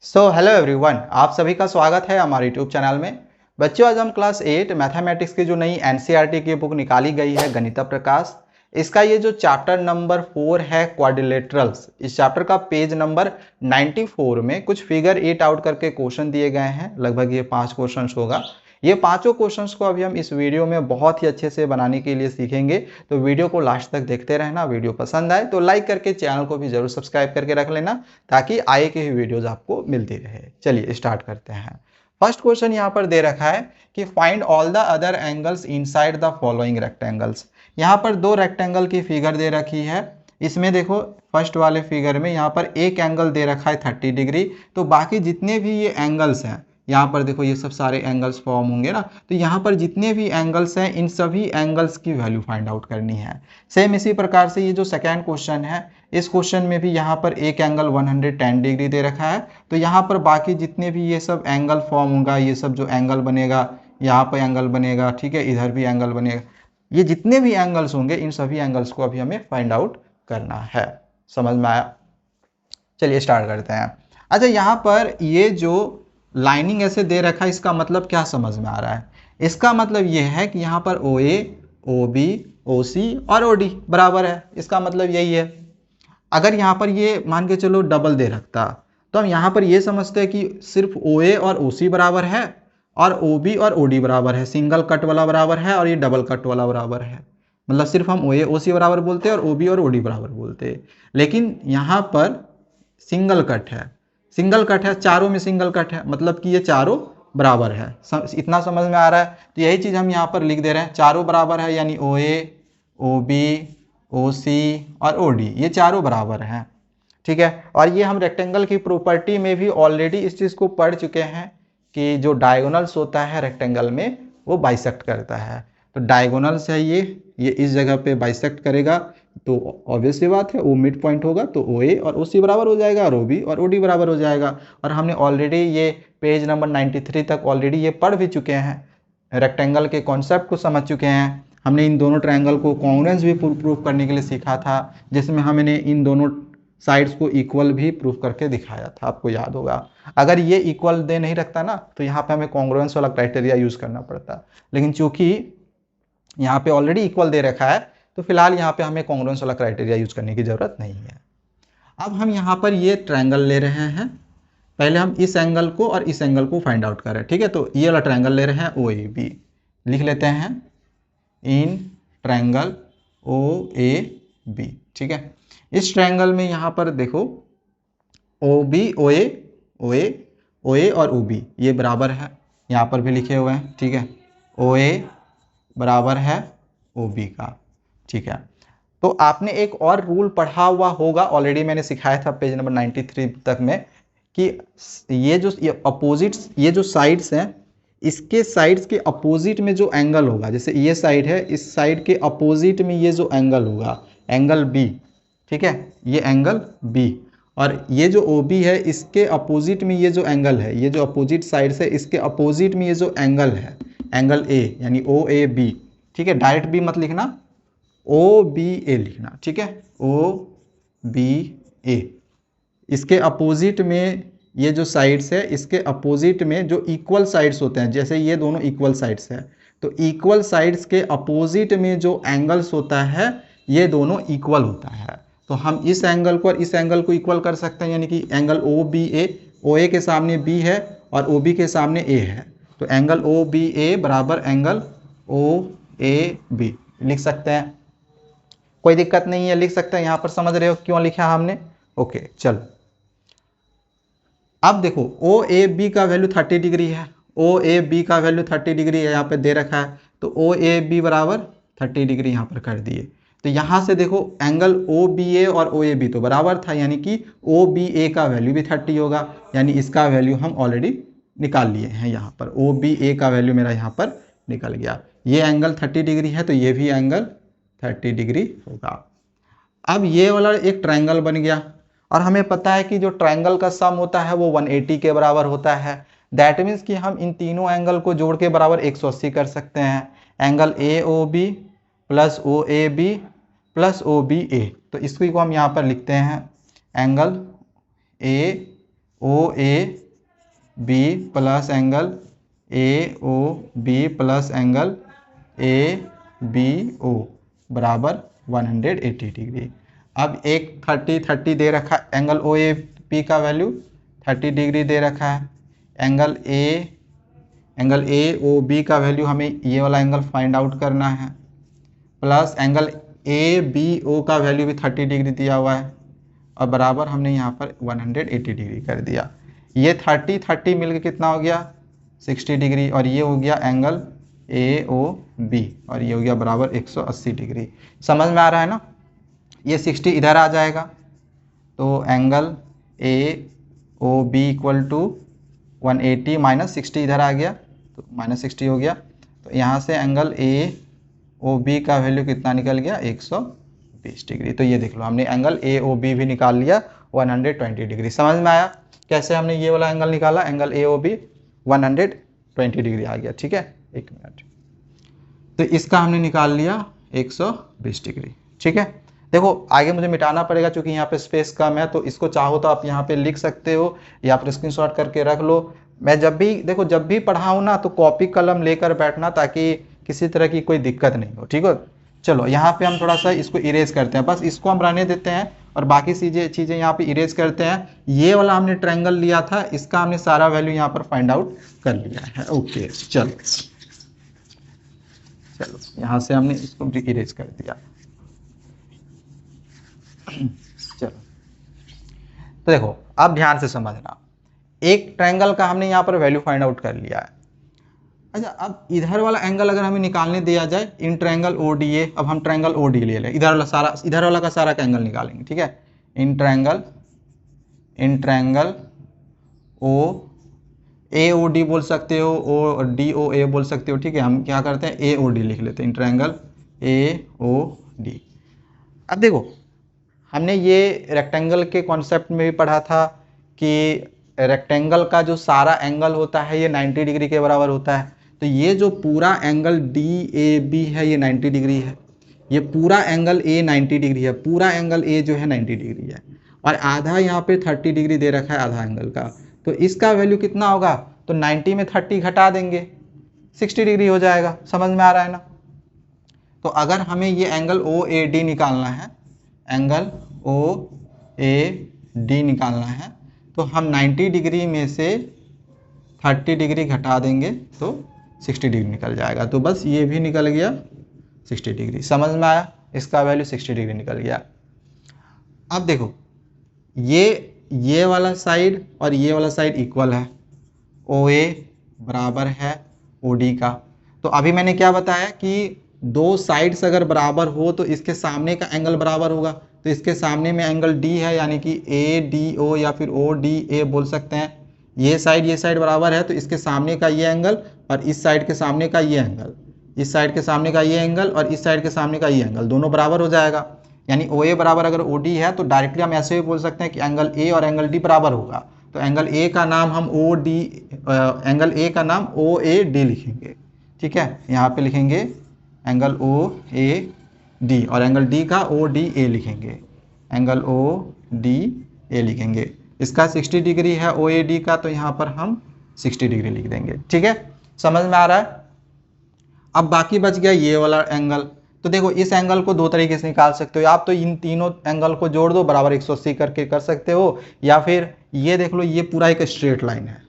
Hello everyone, आप सभी का स्वागत है हमारे यूट्यूब चैनल में। बच्चों, आज हम क्लास 8 मैथमेटिक्स की जो नई एनसीईआरटी की बुक निकाली गई है गणित प्रकाश, इसका ये जो चैप्टर नंबर 4 है क्वाड्रिलेटरल्स, इस चैप्टर का पेज नंबर 94 में कुछ फिगर 8 आउट करके क्वेश्चन दिए गए हैं। लगभग ये 5 क्वेश्चन होगा। ये पांचों क्वेश्चंस को अभी हम इस वीडियो में बहुत ही अच्छे से बनाने के लिए सीखेंगे, तो वीडियो को लास्ट तक देखते रहना। वीडियो पसंद आए तो लाइक करके चैनल को भी जरूर सब्सक्राइब करके रख लेना, ताकि आगे के ही वीडियोज आपको मिलती रहे। चलिए स्टार्ट करते हैं। फर्स्ट क्वेश्चन यहाँ पर दे रखा है कि find all the other angles inside the following rectangles. यहाँ पर दो रेक्टेंगल की फिगर दे रखी है। इसमें देखो, फर्स्ट वाले फिगर में यहाँ पर एक एंगल दे रखा है 30 डिग्री, तो बाकी जितने भी ये एंगल्स हैं, यहाँ पर देखो ये सब सारे एंगल्स फॉर्म होंगे ना, तो यहाँ पर जितने भी एंगल्स हैं इन सभी एंगल्स की वैल्यू फाइंड आउट करनी है। सेम इसी प्रकार से ये जो सेकेंड क्वेश्चन है, इस क्वेश्चन में भी यहाँ पर एक एंगल 110 डिग्री दे रखा है, तो यहाँ पर बाकी जितने भी ये सब एंगल फॉर्म होगा, ये सब जो एंगल बनेगा, यहाँ पर एंगल बनेगा, ठीक है, इधर भी एंगल बनेगा, ये जितने भी एंगल्स होंगे इन सभी एंगल्स को अभी हमें फाइंड आउट करना है। समझ में आया? चलिए स्टार्ट करते हैं। अच्छा, यहाँ पर ये जो लाइनिंग ऐसे दे रखा है, इसका मतलब क्या समझ में आ रहा है? इसका मतलब ये है कि यहाँ पर ओ ए, ओ बी, ओ सी और ओ डी बराबर है। इसका मतलब यही है। अगर यहाँ पर ये मान के चलो डबल दे रखता, तो हम यहाँ पर ये समझते हैं कि सिर्फ ओ ए और ओ सी बराबर है और ओ बी और ओ डी बराबर है, सिंगल कट वाला बराबर है और ये डबल कट वाला बराबर है। मतलब सिर्फ हम ओ ए ओ सी बराबर बोलते हैं और ओ बी और ओ डी बराबर बोलते हैं। लेकिन यहाँ पर सिंगल कट है, सिंगल कट है, चारों में सिंगल कट है, मतलब कि ये चारों बराबर है। इतना समझ में आ रहा है? तो यही चीज़ हम यहाँ पर लिख दे रहे हैं, चारों बराबर है, यानी ओ ए, ओ बी, ओ सी और ओ डी, ये चारों बराबर हैं। ठीक है, और ये हम रेक्टेंगल की प्रॉपर्टी में भी ऑलरेडी इस चीज़ को पढ़ चुके हैं कि जो डायगोनल्स होता है रेक्टेंगल में वो बाइसेक्ट करता है। तो डायगोनल्स है ये इस जगह पे बाइसेक्ट करेगा, तो ऑब्वियस सी बात है ओ मिड पॉइंट होगा, तो ओ ए और ओ सी बराबर हो जाएगा और ओ बी और ओ डी बराबर हो जाएगा। और हमने ऑलरेडी ये पेज नंबर 93 तक ऑलरेडी ये पढ़ भी चुके हैं, रेक्टेंगल के कॉन्सेप्ट को समझ चुके हैं। हमने इन दोनों ट्रायंगल को कॉन्ग्रुएंस भी प्रूफ करने के लिए सीखा था, जिसमें हमने इन दोनों साइड्स को इक्वल भी प्रूफ करके दिखाया था, आपको याद होगा। अगर ये इक्वल दे नहीं रखता ना, तो यहाँ पे हमें कॉन्ग्रुएंस वाला क्राइटेरिया यूज़ करना पड़ता। लेकिन चूंकि यहाँ पे ऑलरेडी इक्वल दे रखा है, तो फिलहाल यहाँ पे हमें कॉन्ग्रुएंस वाला क्राइटेरिया यूज़ करने की ज़रूरत नहीं है। अब हम यहाँ पर ये ट्रायंगल ले रहे हैं। पहले हम इस एंगल को और इस एंगल को फाइंड आउट कर रहे हैं। ठीक है, तो ये वाला ट्रायंगल ले रहे हैं ओ ए बी, लिख लेते हैं in triangle O A B. ठीक है, इस ट्रायंगल में यहाँ पर देखो ओ बी, ओ ए, ओ ए, ओ ए और ओ बी ये बराबर है, यहाँ पर भी लिखे हुए हैं। ठीक है, ओ ए बराबर है ओ बी का। ठीक है, तो आपने एक और रूल पढ़ा हुआ होगा, ऑलरेडी मैंने सिखाया था पेज नंबर 93 तक में, कि ये जो अपोजिट्स, ये जो साइड्स हैं, इसके साइड्स के अपोजिट में जो एंगल होगा, जैसे ये साइड है, इस साइड के अपोजिट में ये जो एंगल होगा, एंगल बी, ठीक है, ये एंगल बी, और ये जो ओ बी है इसके अपोजिट में ये जो एंगल है, ये जो अपोजिट साइड से इसके अपोजिट में ये जो एंगल है, एंगल ए, यानी ओ ए बी। ठीक है, डायरेक्ट बी मत लिखना, ओ बी ए लिखना। ठीक है, ओ बी ए, इसके अपोजिट में ये जो साइड्स है, इसके अपोजिट में जो इक्वल साइड्स होते हैं, जैसे ये दोनों इक्वल साइड्स है, तो इक्वल साइड्स के अपोजिट में जो एंगल्स होता है ये दोनों इक्वल होता है। तो हम इस एंगल को और इस एंगल को इक्वल कर सकते हैं, यानी कि एंगल ओ बी ए, ओ ए के सामने बी है और ओ बी के सामने ए है, तो एंगल ओ बी ए बराबर एंगल ओ ए बी लिख सकते हैं। कोई दिक्कत नहीं है, लिख सकते हैं। यहाँ पर समझ रहे हो क्यों लिखा हमने? ओके, चलो अब देखो ओ ए बी का वैल्यू 30 डिग्री है, ओ ए बी का वैल्यू 30 डिग्री है, यहाँ पे दे रखा है, तो ओ ए बी बराबर 30 डिग्री यहाँ पर कर दिए। तो यहाँ से देखो एंगल ओ बी ए और ओ ए बी तो बराबर था, यानी कि ओ बी ए का वैल्यू भी 30 होगा, यानी इसका वैल्यू हम ऑलरेडी निकाल लिए हैं। यहाँ पर ओ बी ए का वैल्यू मेरा यहाँ पर निकल गया। ये एंगल 30 डिग्री है, तो ये भी एंगल 30 डिग्री होगा। अब ये वाला एक ट्रायंगल बन गया, और हमें पता है कि जो ट्रायंगल का सम होता है वो 180 के बराबर होता है। दैट मीन्स कि हम इन तीनों एंगल को जोड़ के बराबर 180 कर सकते हैं। Angle A O B plus O A B plus O B A, तो इसको हम यहाँ पर लिखते हैं angle A O A B plus angle A O B plus angle A B O बराबर 180 डिग्री। अब एक 30 दे रखा है, एंगल ओ ए पी का वैल्यू 30 डिग्री दे रखा है। एंगल ए ओ बी का वैल्यू हमें ये वाला एंगल फाइंड आउट करना है, plus angle A B O का वैल्यू भी 30 डिग्री दिया हुआ है और बराबर हमने यहाँ पर 180 डिग्री कर दिया। ये 30 मिलकर कितना हो गया 60 डिग्री और ये हो गया एंगल ए ओ बी और ये हो गया बराबर 180 डिग्री। समझ में आ रहा है ना। ये 60 इधर आ जाएगा तो angle A O B equal to 180 minus 60 इधर आ गया तो -60 हो गया। तो यहाँ से एंगल ए ओ बी का वैल्यू कितना निकल गया 120 डिग्री। तो ये देख लो हमने एंगल ए ओ बी भी निकाल लिया 120 डिग्री। समझ में आया कैसे हमने ये वाला एंगल निकाला, angle A O B 120 degree आ गया। ठीक है, एक मिनट। तो इसका हमने निकाल लिया 120 डिग्री। ठीक है, देखो आगे मुझे मिटाना पड़ेगा क्योंकि यहाँ पे स्पेस कम है, तो इसको चाहो तो आप यहाँ पे लिख सकते हो या फिर स्क्रीनशॉट करके रख लो। मैं जब भी पढ़ाऊँ ना तो कॉपी कलम लेकर बैठना ताकि किसी तरह की कोई दिक्कत नहीं हो। ठीक है, चलो यहाँ पे हम थोड़ा सा इसको इरेज करते हैं, बस इसको हम रहने देते हैं और बाकी चीज़ें यहाँ पे इरेज करते हैं। ये वाला हमने ट्रायंगल लिया था, इसका हमने सारा वैल्यू यहाँ पर फाइंड आउट कर लिया है। ओके चलो यहाँ से हमने इसको भी इरेज कर दिया। चलो तो देखो अब ध्यान से समझना, एक ट्रायंगल का हमने यहाँ पर वैल्यू फाइंड आउट कर लिया है। अच्छा, अब इधर वाला एंगल अगर हमें निकालने दिया जाए in triangle O D A, अब हम ट्रायंगल ओ डी ले लें, इधर वाला का सारा का एंगल निकालेंगे। ठीक है, in triangle O A O D बोल सकते हो, ओ डी ओ ए बोल सकते हो। ठीक है, हम क्या करते हैं ए ओ डी लिख लेते हैं, in triangle A O D. अब देखो हमने ये रेक्टेंगल के कॉन्सेप्ट में भी पढ़ा था कि रेक्टेंगल का जो सारा एंगल होता है ये 90 डिग्री के बराबर होता है। तो ये जो पूरा एंगल डी ए बी है ये 90 डिग्री है, ये पूरा एंगल ए 90 डिग्री है, पूरा एंगल ए जो है 90 डिग्री है और आधा यहाँ पे 30 डिग्री दे रखा है आधा एंगल का। तो इसका वैल्यू कितना होगा, तो 90 में 30 घटा देंगे 60 डिग्री हो जाएगा। समझ में आ रहा है ना। तो अगर हमें ये एंगल ओ ए डी निकालना है, एंगल ओ ए डी निकालना है, तो हम 90 डिग्री में से 30 डिग्री घटा देंगे तो 60 डिग्री निकल जाएगा। तो बस ये भी निकल गया 60 डिग्री। समझ में आया, इसका वैल्यू 60 डिग्री निकल गया। अब देखो ये वाला साइड और ये वाला साइड इक्वल है, ओ ए बराबर है ओ डी का। तो अभी मैंने क्या बताया कि दो साइड्स अगर बराबर हो तो इसके सामने का एंगल बराबर होगा। तो इसके सामने में एंगल डी है यानी कि ए डी ओ या फिर ओ डी ए बोल सकते हैं। ये साइड बराबर है तो इसके सामने का ये एंगल और इस साइड के सामने का ये एंगल, इस साइड के सामने का ये एंगल और इस साइड के सामने का ये एंगल दोनों बराबर हो जाएगा। यानी ओ ए बराबर अगर ओ डी है तो डायरेक्टली हम ऐसे भी बोल सकते हैं कि एंगल ए और एंगल डी बराबर होगा। तो एंगल ए का नाम हम एंगल ए का नाम ओ ए डी लिखेंगे। ठीक है, यहाँ पे लिखेंगे एंगल ओ ए डी और एंगल डी का ओ डी ए लिखेंगे, एंगल ओ डी ए लिखेंगे। इसका 60 डिग्री है ओ ए डी का, तो यहाँ पर हम 60 डिग्री लिख देंगे। ठीक है, समझ में आ रहा है। अब बाकी बच गया ये वाला एंगल। तो देखो इस एंगल को दो तरीके से निकाल सकते हो, आप तो इन तीनों एंगल को जोड़ दो बराबर 180 करके कर सकते हो, या फिर ये देख लो ये पूरा एक स्ट्रेट लाइन है,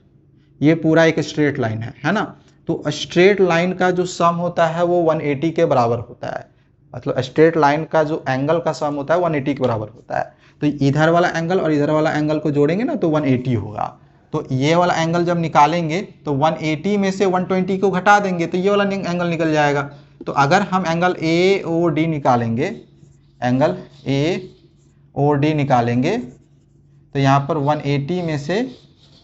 ये पूरा एक स्ट्रेट लाइन है ना। तो स्ट्रेट लाइन का जो सम होता है वो 180 के बराबर होता है, मतलब स्ट्रेट लाइन का जो एंगल का सम होता है 180 के बराबर होता है। तो इधर वाला एंगल और इधर वाला एंगल को जोड़ेंगे ना तो 180 होगा। तो ये वाला एंगल जब निकालेंगे तो 180 में से 120 को घटा देंगे तो ये वाला एंगल निकल जाएगा। तो अगर हम एंगल ए ओ डी निकालेंगे, एंगल ए ओ डी निकालेंगे तो यहाँ पर 180 में से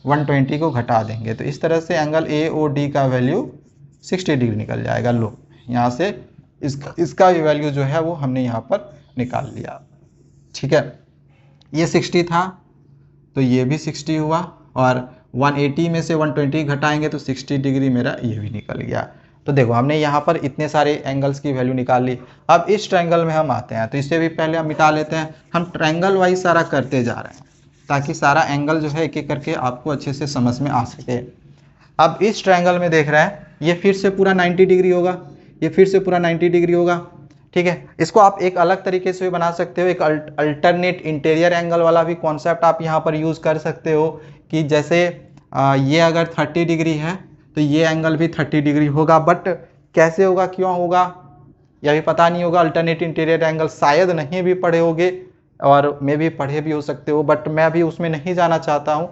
120 को घटा देंगे तो इस तरह से एंगल ए ओ डी का वैल्यू 60 डिग्री निकल जाएगा। लो यहाँ से इसका भी वैल्यू जो है वो हमने यहाँ पर निकाल लिया। ठीक है, ये 60 था तो ये भी 60 हुआ और 180 में से 120 घटाएंगे तो 60 डिग्री मेरा ये भी निकल गया। तो देखो हमने यहाँ पर इतने सारे एंगल्स की वैल्यू निकाल ली। अब इस ट्रायंगल में हम आते हैं तो इससे भी पहले हम मिटा लेते हैं। हम ट्रायंगल वाइज सारा करते जा रहे हैं ताकि सारा एंगल जो है एक एक करके आपको अच्छे से समझ में आ सके। अब इस ट्रायंगल में देख रहे हैं, ये फिर से पूरा 90 डिग्री होगा, ये फिर से पूरा 90 डिग्री होगा, ठीक है। इसको आप एक अलग तरीके से भी बना सकते हो, एक अल्टरनेट इंटीरियर एंगल वाला भी कॉन्सेप्ट आप यहाँ पर यूज़ कर सकते हो कि जैसे ये अगर 30 डिग्री है तो ये एंगल भी 30 डिग्री होगा, बट कैसे होगा, क्यों होगा, यह भी पता नहीं होगा। अल्टरनेट इंटीरियर एंगल शायद नहीं भी पढ़े होगे और मैं भी पढ़े भी हो सकते हो, बट मैं अभी उसमें नहीं जाना चाहता हूँ।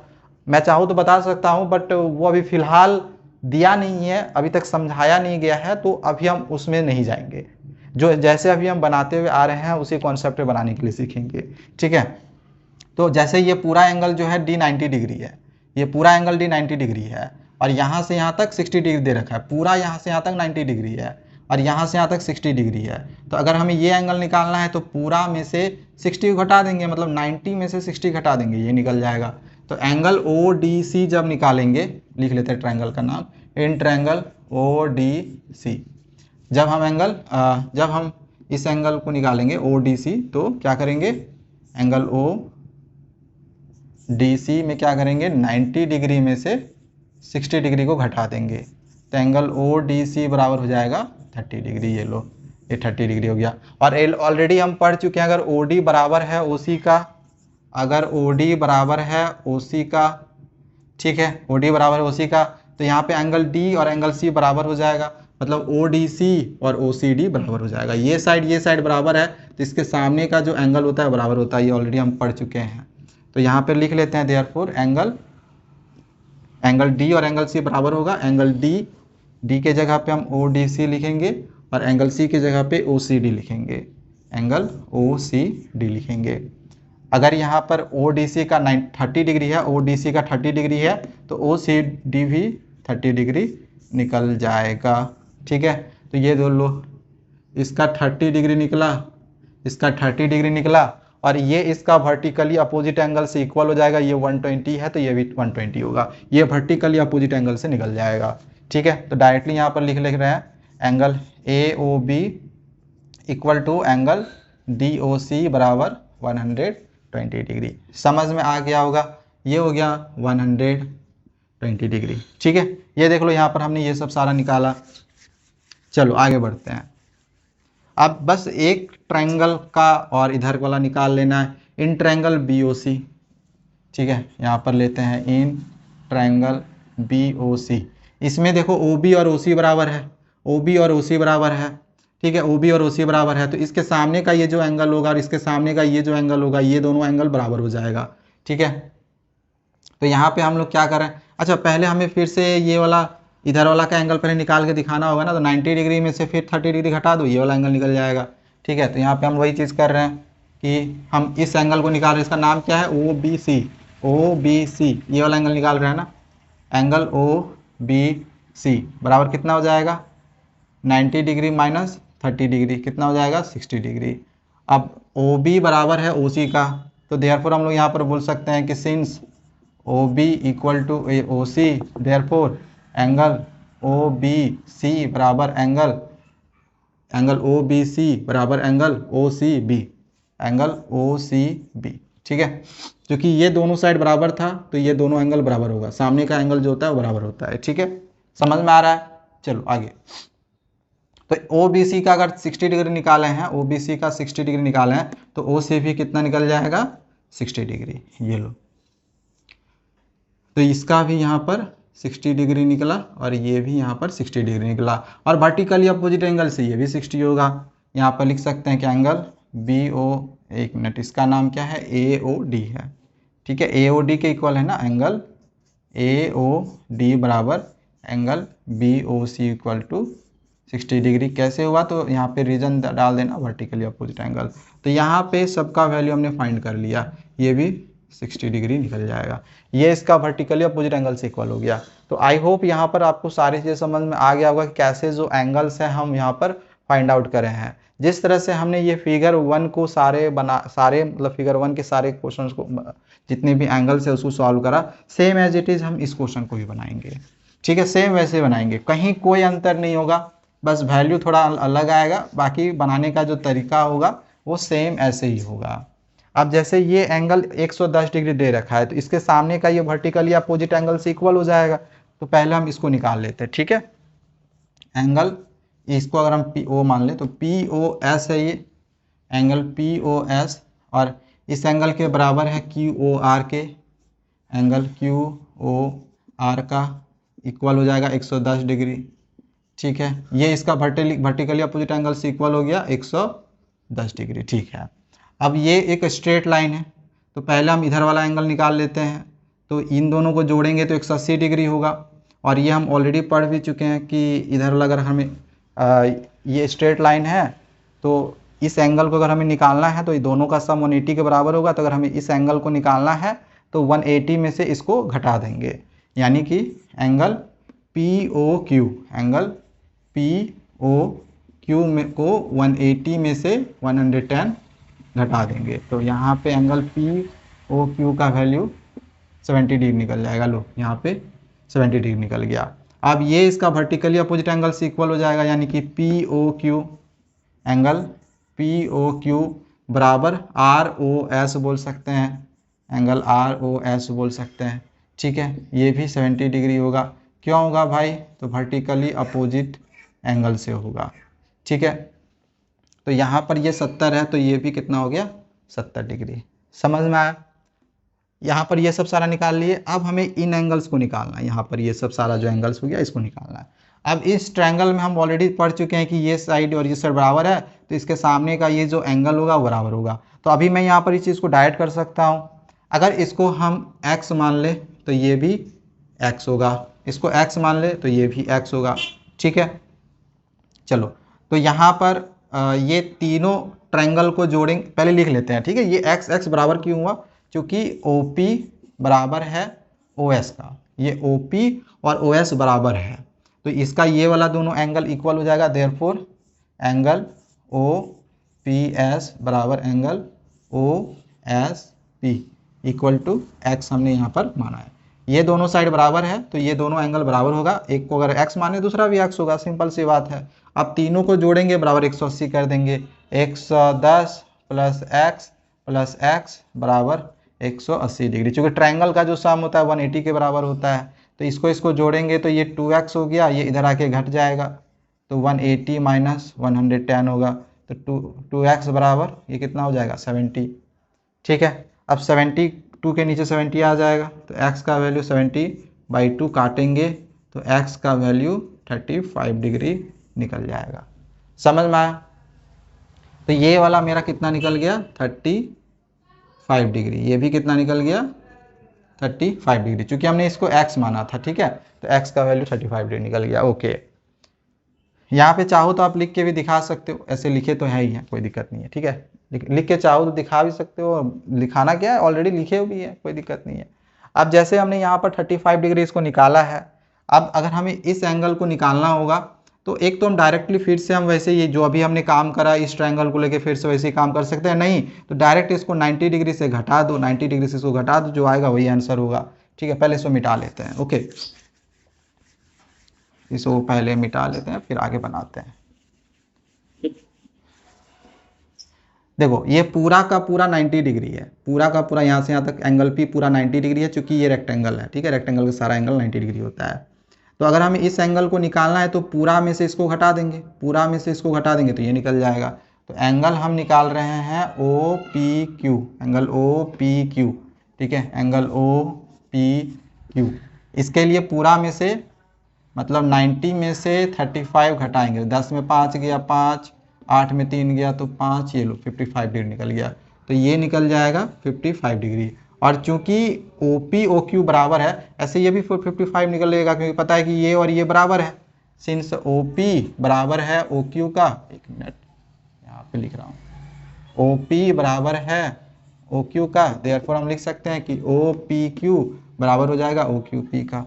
मैं चाहूँ तो बता सकता हूँ, बट वो अभी फ़िलहाल दिया नहीं है, अभी तक समझाया नहीं गया है, तो अभी हम उसमें नहीं जाएंगे। जो जैसे अभी हम बनाते हुए आ रहे हैं उसी कॉन्सेप्ट पे बनाने के लिए सीखेंगे, ठीक है। तो जैसे ये पूरा एंगल जो है डी 90 डिग्री है, ये पूरा एंगल डी 90 डिग्री है, और यहाँ से यहाँ तक 60 डिग्री दे रखा है, पूरा यहाँ से यहाँ तक 90 डिग्री है, और यहाँ से यहाँ तक 60 डिग्री है। तो अगर हमें ये एंगल निकालना है तो पूरा में से 60 घटा देंगे, मतलब 90 में से 60 घटा देंगे, ये निकल जाएगा। तो एंगल ओ डी सी जब निकालेंगे, लिख लेते हैं ट्रायंगल का नाम, in triangle O D C. जब हम इस एंगल को निकालेंगे ओ डी सी, तो क्या करेंगे, एंगल ओ डी सी में क्या करेंगे, 90 डिग्री में से 60 डिग्री को घटा देंगे, तो एंगल ओ डी सी बराबर हो जाएगा 30 डिग्री। ये लो, ये 30 डिग्री हो गया। और ऑलरेडी हम पढ़ चुके हैं, अगर ओ डी बराबर है ओ सी का, अगर ओ डी बराबर है ओ सी का, ठीक है, ओ डी बराबर है ओ सी का, तो यहाँ पे एंगल डी और एंगल सी बराबर हो जाएगा, मतलब ओ डी सी और ओ सी डी बराबर हो जाएगा। ये साइड बराबर है, तो इसके सामने का जो एंगल होता है बराबर होता है, ये ऑलरेडी हम पढ़ चुके हैं। तो यहाँ पे लिख लेते हैं देयरफॉर एंगल डी और एंगल सी बराबर होगा। एंगल डी के जगह पे हम ओ डी सी लिखेंगे, और एंगल सी के जगह पे ओ सी डी लिखेंगे, एंगल ओ सी डी लिखेंगे। अगर यहाँ पर ओ डी सी का 30 डिग्री है, ओ डी सी का 30 डिग्री है, तो ओ सी डी भी 30 डिग्री निकल जाएगा, ठीक है। तो ये दो लो, इसका 30 डिग्री निकला, इसका 30 डिग्री निकला, और ये इसका वर्टिकली अपोजिट एंगल से इक्वल हो जाएगा। ये 120 है तो ये भी 120 होगा, ये वर्टिकली अपोजिट एंगल से निकल जाएगा, ठीक है। तो डायरेक्टली यहाँ पर लिख रहे हैं angle A O B equal to angle D O C बराबर 120 डिग्री। समझ में आ गया होगा, ये हो गया 120 डिग्री, ठीक है। ये देख लो, यहाँ पर हमने ये सब सारा निकाला। चलो आगे बढ़ते हैं। अब बस एक ट्रायंगल का और इधर वाला निकाल लेना है, इन ट्रायंगल बी ओ सी, ठीक है। यहाँ पर लेते हैं इन ट्रायंगल बी ओ सी। इसमें देखो ओ बी और ओ सी बराबर है, ओ बी और ओ सी बराबर है, ठीक है, ओ बी और ओ सी बराबर है। तो इसके सामने का ये जो एंगल होगा और इसके सामने का ये जो एंगल होगा, ये दोनों एंगल बराबर हो जाएगा, ठीक है। तो यहाँ पे हम लोग क्या करें, अच्छा पहले हमें फिर से ये वाला इधर वाला का एंगल पहले निकाल के दिखाना होगा ना। तो 90 डिग्री में से फिर 30 डिग्री घटा दो, ये वाला एंगल निकल जाएगा, ठीक है। तो यहाँ पे हम वही चीज़ कर रहे हैं कि हम इस एंगल को निकाल रहे हैं, इसका नाम क्या है, ओ बी सी, ओ बी सी, ये वाला एंगल निकाल रहे हैं ना। एंगल ओ बी सी बराबर कितना हो जाएगा, 90 डिग्री माइनस 30 डिग्री, कितना हो जाएगा, 60 डिग्री। अब ओ बी बराबर है ओ सी का, तो देयरफॉर हम लोग यहाँ पर बोल सकते हैं कि since O B equal to O C, therefore angle O B C बराबर एंगल ओ बी सी बराबर angle O C B, angle O C B, ठीक है। क्योंकि ये दोनों साइड बराबर था तो ये दोनों एंगल बराबर होगा, सामने का एंगल जो होता है वो बराबर होता है, ठीक है। समझ में आ रहा है। चलो आगे। तो ओ बी सी का अगर 60 डिग्री निकाले हैं, ओ बी सी का 60 डिग्री निकाले हैं, तो ओ सी भी कितना निकल जाएगा, 60 डिग्री। ये लो, तो इसका भी यहाँ पर 60 डिग्री निकला और ये भी यहाँ पर 60 डिग्री निकला, और वर्टिकली अपोजिट एंगल से ये भी 60 होगा। यहाँ पर लिख सकते हैं कि एंगल बी ओ, एक मिनट, इसका नाम क्या है, ए ओ डी है, ठीक है। ए ओ डी के इक्वल है ना, एंगल ए ओ डी बराबर angle B O C equal to 60 degree. कैसे हुआ, तो यहाँ पे रीजन डाल देना, वर्टिकली अपोजिट एंगल। तो यहाँ पे सबका वैल्यू हमने फाइंड कर लिया, ये भी 60 डिग्री निकल जाएगा, ये इसका वर्टिकली अपोजिट एंगल से इक्वल हो गया। तो आई होप यहाँ पर आपको सारी चीज़ें समझ में आ गया होगा कि कैसे जो एंगल्स हैं हम यहाँ पर फाइंड आउट करें हैं। जिस तरह से हमने ये फिगर 1 को सारे मतलब फिगर 1 के सारे क्वेश्चन को, जितने भी एंगल्स है उसको सॉल्व करा, सेम एज इट इज़ हम इस क्वेश्चन को भी बनाएंगे, ठीक है। सेम वैसे बनाएंगे, कहीं कोई अंतर नहीं होगा, बस वैल्यू थोड़ा अलग आएगा, बाकी बनाने का जो तरीका होगा वो सेम ऐसे ही होगा। अब जैसे ये एंगल 110 डिग्री दे रखा है तो इसके सामने का ये वर्टिकली अपोजिट एंगल से इक्वल हो जाएगा। तो पहले हम इसको निकाल लेते हैं, ठीक है। एंगल इसको अगर हम पी ओ मान लें तो पी ओ एस है ये एंगल पी ओ एस, और इस एंगल के बराबर है क्यू ओ आर के, एंगल क्यू ओ आर का इक्वल हो जाएगा 110 डिग्री, ठीक है। ये इसका वर्टिकली अपोजिट एंगल से इक्वल हो गया 110 डिग्री, ठीक है। अब ये एक स्ट्रेट लाइन है तो पहले हम इधर वाला एंगल निकाल लेते हैं। तो इन दोनों को जोड़ेंगे तो 180 डिग्री होगा, और ये हम ऑलरेडी पढ़ भी चुके हैं कि इधर वाला अगर हमें ये स्ट्रेट लाइन है तो इस एंगल को अगर हमें निकालना है तो ये दोनों का सम 180 के बराबर होगा। तो अगर हमें इस एंगल को निकालना है तो 180 में से इसको घटा देंगे, यानी कि angle P O Q, angle P O Q में को 180 में से 110 घटा देंगे। तो यहाँ पे एंगल पी ओ क्यू का वैल्यू 70 डिग्री निकल जाएगा। लो यहाँ पे 70 डिग्री निकल गया। अब ये इसका वर्टिकली अपोजिट एंगल से इक्वल हो जाएगा, यानी कि P O Q, angle P O Q बराबर आर ओ एस बोल सकते हैं, एंगल आर ओ एस बोल सकते हैं, ठीक है। ये भी 70 डिग्री होगा। क्यों होगा भाई? तो वर्टिकली अपोजिट एंगल से होगा, ठीक है। तो यहाँ पर ये 70 है तो ये भी कितना हो गया? 70 डिग्री। समझ में आया? यहाँ पर ये सब सारा निकाल लिए। अब हमें इन एंगल्स को निकालना है। यहाँ पर ये सब सारा जो एंगल्स हो गया इसको निकालना है। अब इस ट्रायंगल में हम ऑलरेडी पढ़ चुके हैं कि ये साइड और ये साइड बराबर है तो इसके सामने का ये जो एंगल होगा वो बराबर होगा। तो अभी मैं यहाँ पर इस चीज़ को डायरेक्ट कर सकता हूँ। अगर इसको हम x मान ले तो ये भी x होगा, इसको x मान ले तो ये भी x होगा, ठीक है। चलो तो यहाँ पर ये तीनों ट्रायंगल को जोड़ेंगे, पहले लिख लेते हैं, ठीक है। ये x बराबर क्यों हुआ? क्योंकि OP बराबर है OS का, ये OP और OS बराबर है तो इसका ये वाला दोनों एंगल इक्वल हो जाएगा। देयरफॉर एंगल OPS बराबर angle OSP equal to x हमने यहाँ पर माना है। ये दोनों साइड बराबर है तो ये दोनों एंगल बराबर होगा। एक को अगर x माने दूसरा भी x होगा, सिंपल सी बात है। अब तीनों को जोड़ेंगे बराबर 180 कर देंगे। 110 प्लस x बराबर 180 डिग्री। चूँकि ट्रायंगल का जो सम होता है 180 के बराबर होता है तो इसको जोड़ेंगे तो ये 2x हो गया, ये इधर आके घट जाएगा तो 180 माइनस 110 होगा तो 2x बराबर ये कितना हो जाएगा? 70, ठीक है। अब 72 के नीचे 70 आ जाएगा तो x का वैल्यू 70/2 काटेंगे तो x का वैल्यू 35 डिग्री निकल जाएगा। समझ में आया? तो ये वाला मेरा कितना निकल गया? 35 डिग्री। ये भी कितना निकल गया? 35 डिग्री, चूंकि हमने इसको x माना था, ठीक है। तो x का वैल्यू 35 डिग्री निकल गया। ओके, यहाँ पे चाहो तो आप लिख के भी दिखा सकते हो, ऐसे लिखे तो है ही है, कोई दिक्कत नहीं है, ठीक है। लिख के चाहो तो दिखा भी सकते हो, लिखाना क्या है, ऑलरेडी लिखे भी है, कोई दिक्कत नहीं है। अब जैसे हमने यहाँ पर 35 डिग्री इसको निकाला है, अब अगर हमें इस एंगल को निकालना होगा तो एक तो हम डायरेक्टली फिर से हम वैसे ये जो अभी हमने काम करा इस ट्रायंगल को लेके फिर से वैसे ही काम कर सकते हैं, नहीं तो डायरेक्ट इसको 90 डिग्री से घटा दो, 90 डिग्री से इसको घटा दो, जो आएगा वही आंसर होगा, ठीक है। पहले इसको मिटा लेते हैं, ओके, इसको पहले मिटा लेते हैं फिर आगे बनाते हैं। देखो ये पूरा का पूरा 90 डिग्री है, पूरा का पूरा यहाँ से यहाँ तक एंगल पी पूरा 90 डिग्री है, चूंकि ये रेक्टेंगल है, ठीक है। रेक्टेंगल का सारा एंगल 90 डिग्री होता है। तो अगर हमें इस एंगल को निकालना है तो पूरा में से इसको घटा देंगे, पूरा में से इसको घटा देंगे तो ये निकल जाएगा। तो एंगल हम निकाल रहे हैं OPQ, एंगल OPQ, ठीक है, एंगल OPQ। इसके लिए पूरा में से मतलब 90 में से 35 घटाएंगे, 10 में 5 गया 5, 8 में 3 गया तो 5, ये लो 55 डिग्री निकल गया। तो ये निकल जाएगा 55 डिग्री। और चूंकि OP/OQ बराबर है, ऐसे ये भी 55 निकलेगा क्योंकि पता है कि ये और ये बराबर है। सिंस OP बराबर है OQ का, एक मिनट यहाँ पे लिख रहा हूँ, OP बराबर है OQ का, देयरफॉर हम लिख सकते हैं कि OPQ बराबर हो जाएगा OQP का।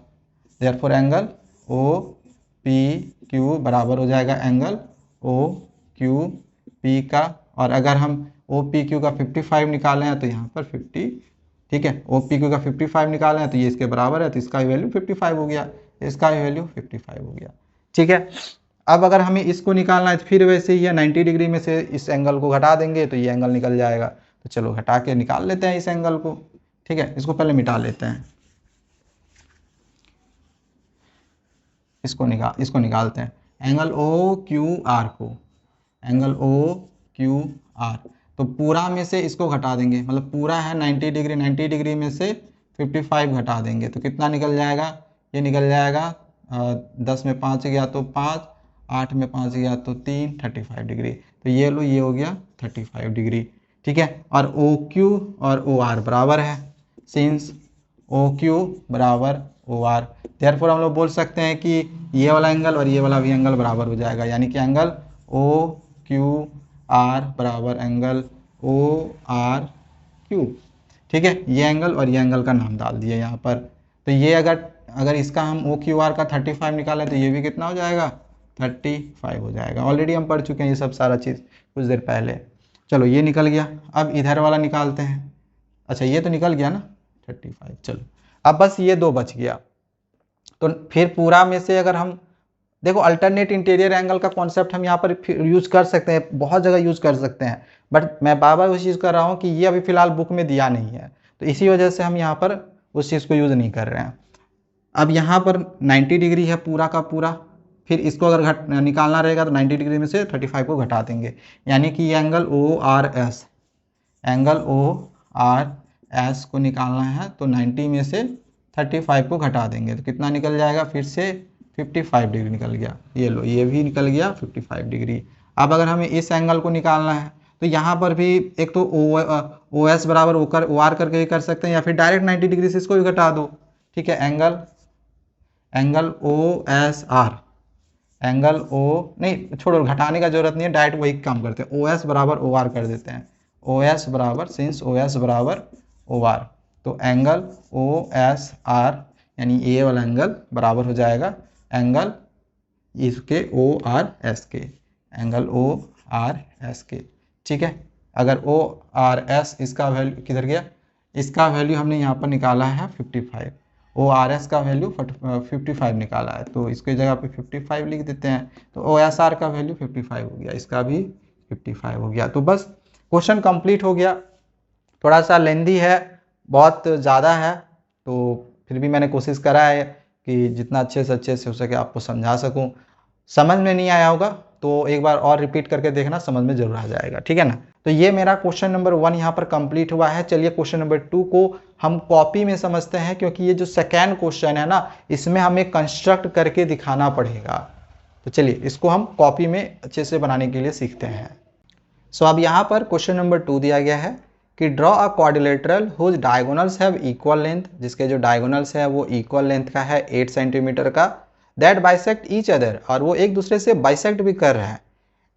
देयरफॉर एंगल OPQ बराबर हो जाएगा एंगल OQP का। और अगर हम OPQ का 55 निकाले हैं तो यहाँ पर 50, ठीक है, OPQ का 55 निकाले हैं तो ये इसके बराबर है तो इसका भी वैल्यू 55 हो गया, इसका भी वैल्यू 55 हो गया, ठीक है। अब अगर हमें इसको निकालना है तो फिर वैसे ही है, 90 डिग्री में से इस एंगल को घटा देंगे तो ये एंगल निकल जाएगा। तो चलो घटा के निकाल लेते हैं इस एंगल को। ठीक है, इसको पहले मिटा लेते हैं, इसको निकालते हैं एंगल ओ क्यू आर को, एंगल ओ क्यू आर। तो पूरा में से इसको घटा देंगे, मतलब पूरा है 90 डिग्री, 90 डिग्री में से 55 घटा देंगे तो कितना निकल जाएगा, ये निकल जाएगा 10 में 5 गया तो 5, 8 में 5 गया तो 3, 35 डिग्री। तो ये लो, ये हो गया 35 डिग्री। ठीक है, और ओ क्यू और ओ आर बराबर है, सिंस ओ क्यू बराबर ओ आर, देयरफॉर हम लोग बोल सकते हैं कि ये वाला एंगल और ये वाला भी एंगल बराबर हो जाएगा, यानी कि एंगल ओ क्यू आर बराबर एंगल ओ आर क्यू। ठीक है, ये एंगल और ये एंगल का नाम डाल दिया यहाँ पर। तो ये अगर इसका हम ओ क्यू आर का 35 निकालें तो ये भी कितना हो जाएगा, 35 हो जाएगा। ऑलरेडी हम पढ़ चुके हैं ये सब सारा चीज़ कुछ देर पहले। चलो ये निकल गया, अब इधर वाला निकालते हैं। अच्छा ये तो निकल गया ना 35, चलो अब बस ये दो बच गया। तो फिर पूरा में से अगर हम देखो, अल्टरनेट इंटीरियर एंगल का कॉन्सेप्ट हम यहाँ पर यूज कर सकते हैं, बहुत जगह यूज कर सकते हैं, बट मैं बार बार उस चीज़ कर रहा हूँ कि ये अभी फिलहाल बुक में दिया नहीं है, तो इसी वजह से हम यहाँ पर उस चीज़ को यूज़ नहीं कर रहे हैं। अब यहाँ पर 90 डिग्री है पूरा का पूरा, फिर इसको अगर निकालना रहेगा तो 90 डिग्री में से 35 को घटा देंगे, यानी कि ये angle O R S, angle O R S को निकालना है तो 90 में से 35 को घटा देंगे तो कितना निकल जाएगा, फिर से 55 डिग्री निकल गया। ये लो, ये भी निकल गया 55 डिग्री। अब अगर हमें इस एंगल को निकालना है तो यहाँ पर भी एक तो ओ एस बराबर ओ आर करके भी कर सकते हैं, या फिर डायरेक्ट 90 डिग्री से इसको भी घटा दो। ठीक है, angle O S R, angle O नहीं छोड़ो, घटाने का जरूरत नहीं है, डायरेक्ट वही काम करते हैं, ओ एस बराबर ओ आर कर देते हैं। ओ एस बराबर, सिंस ओ एस बराबर ओ आर, तो एंगल ओ एस आर यानी ए वाला एंगल बराबर हो जाएगा एंगल इसके ओ आर एस के, एंगल ओ आर एस के। ठीक है, अगर ओ आर एस इसका वैल्यू किधर गया, इसका वैल्यू हमने यहाँ पर निकाला है 55, ओ आर एस का वैल्यू 55 निकाला है, तो इसके जगह पे 55 लिख देते हैं। तो ओ एस आर का वैल्यू 55 हो गया, इसका भी 55 हो गया। तो बस क्वेश्चन कंप्लीट हो गया। थोड़ा सा लेंदी है, बहुत ज़्यादा है, तो फिर भी मैंने कोशिश करा है कि जितना अच्छे से हो सके आपको समझा सकूं। समझ में नहीं आया होगा तो एक बार और रिपीट करके देखना, समझ में जरूर आ जाएगा। ठीक है ना, तो ये मेरा क्वेश्चन नंबर 1 यहाँ पर कंप्लीट हुआ है। चलिए क्वेश्चन नंबर 2 को हम कॉपी में समझते हैं, क्योंकि ये जो सेकेंड क्वेश्चन है ना, इसमें हमें कंस्ट्रक्ट करके दिखाना पड़ेगा। तो चलिए इसको हम कॉपी में अच्छे से बनाने के लिए सीखते हैं। सो अब यहाँ पर क्वेश्चन नंबर 2 दिया गया है कि draw a quadrilateral whose diagonals have equal length, जिसके जो डायगोनल्स है वो इक्वल लेंथ का है 8 सेंटीमीटर का, दैट बाइसेक्ट ईच अदर, और वो एक दूसरे से बाइसेक्ट भी कर रहा है,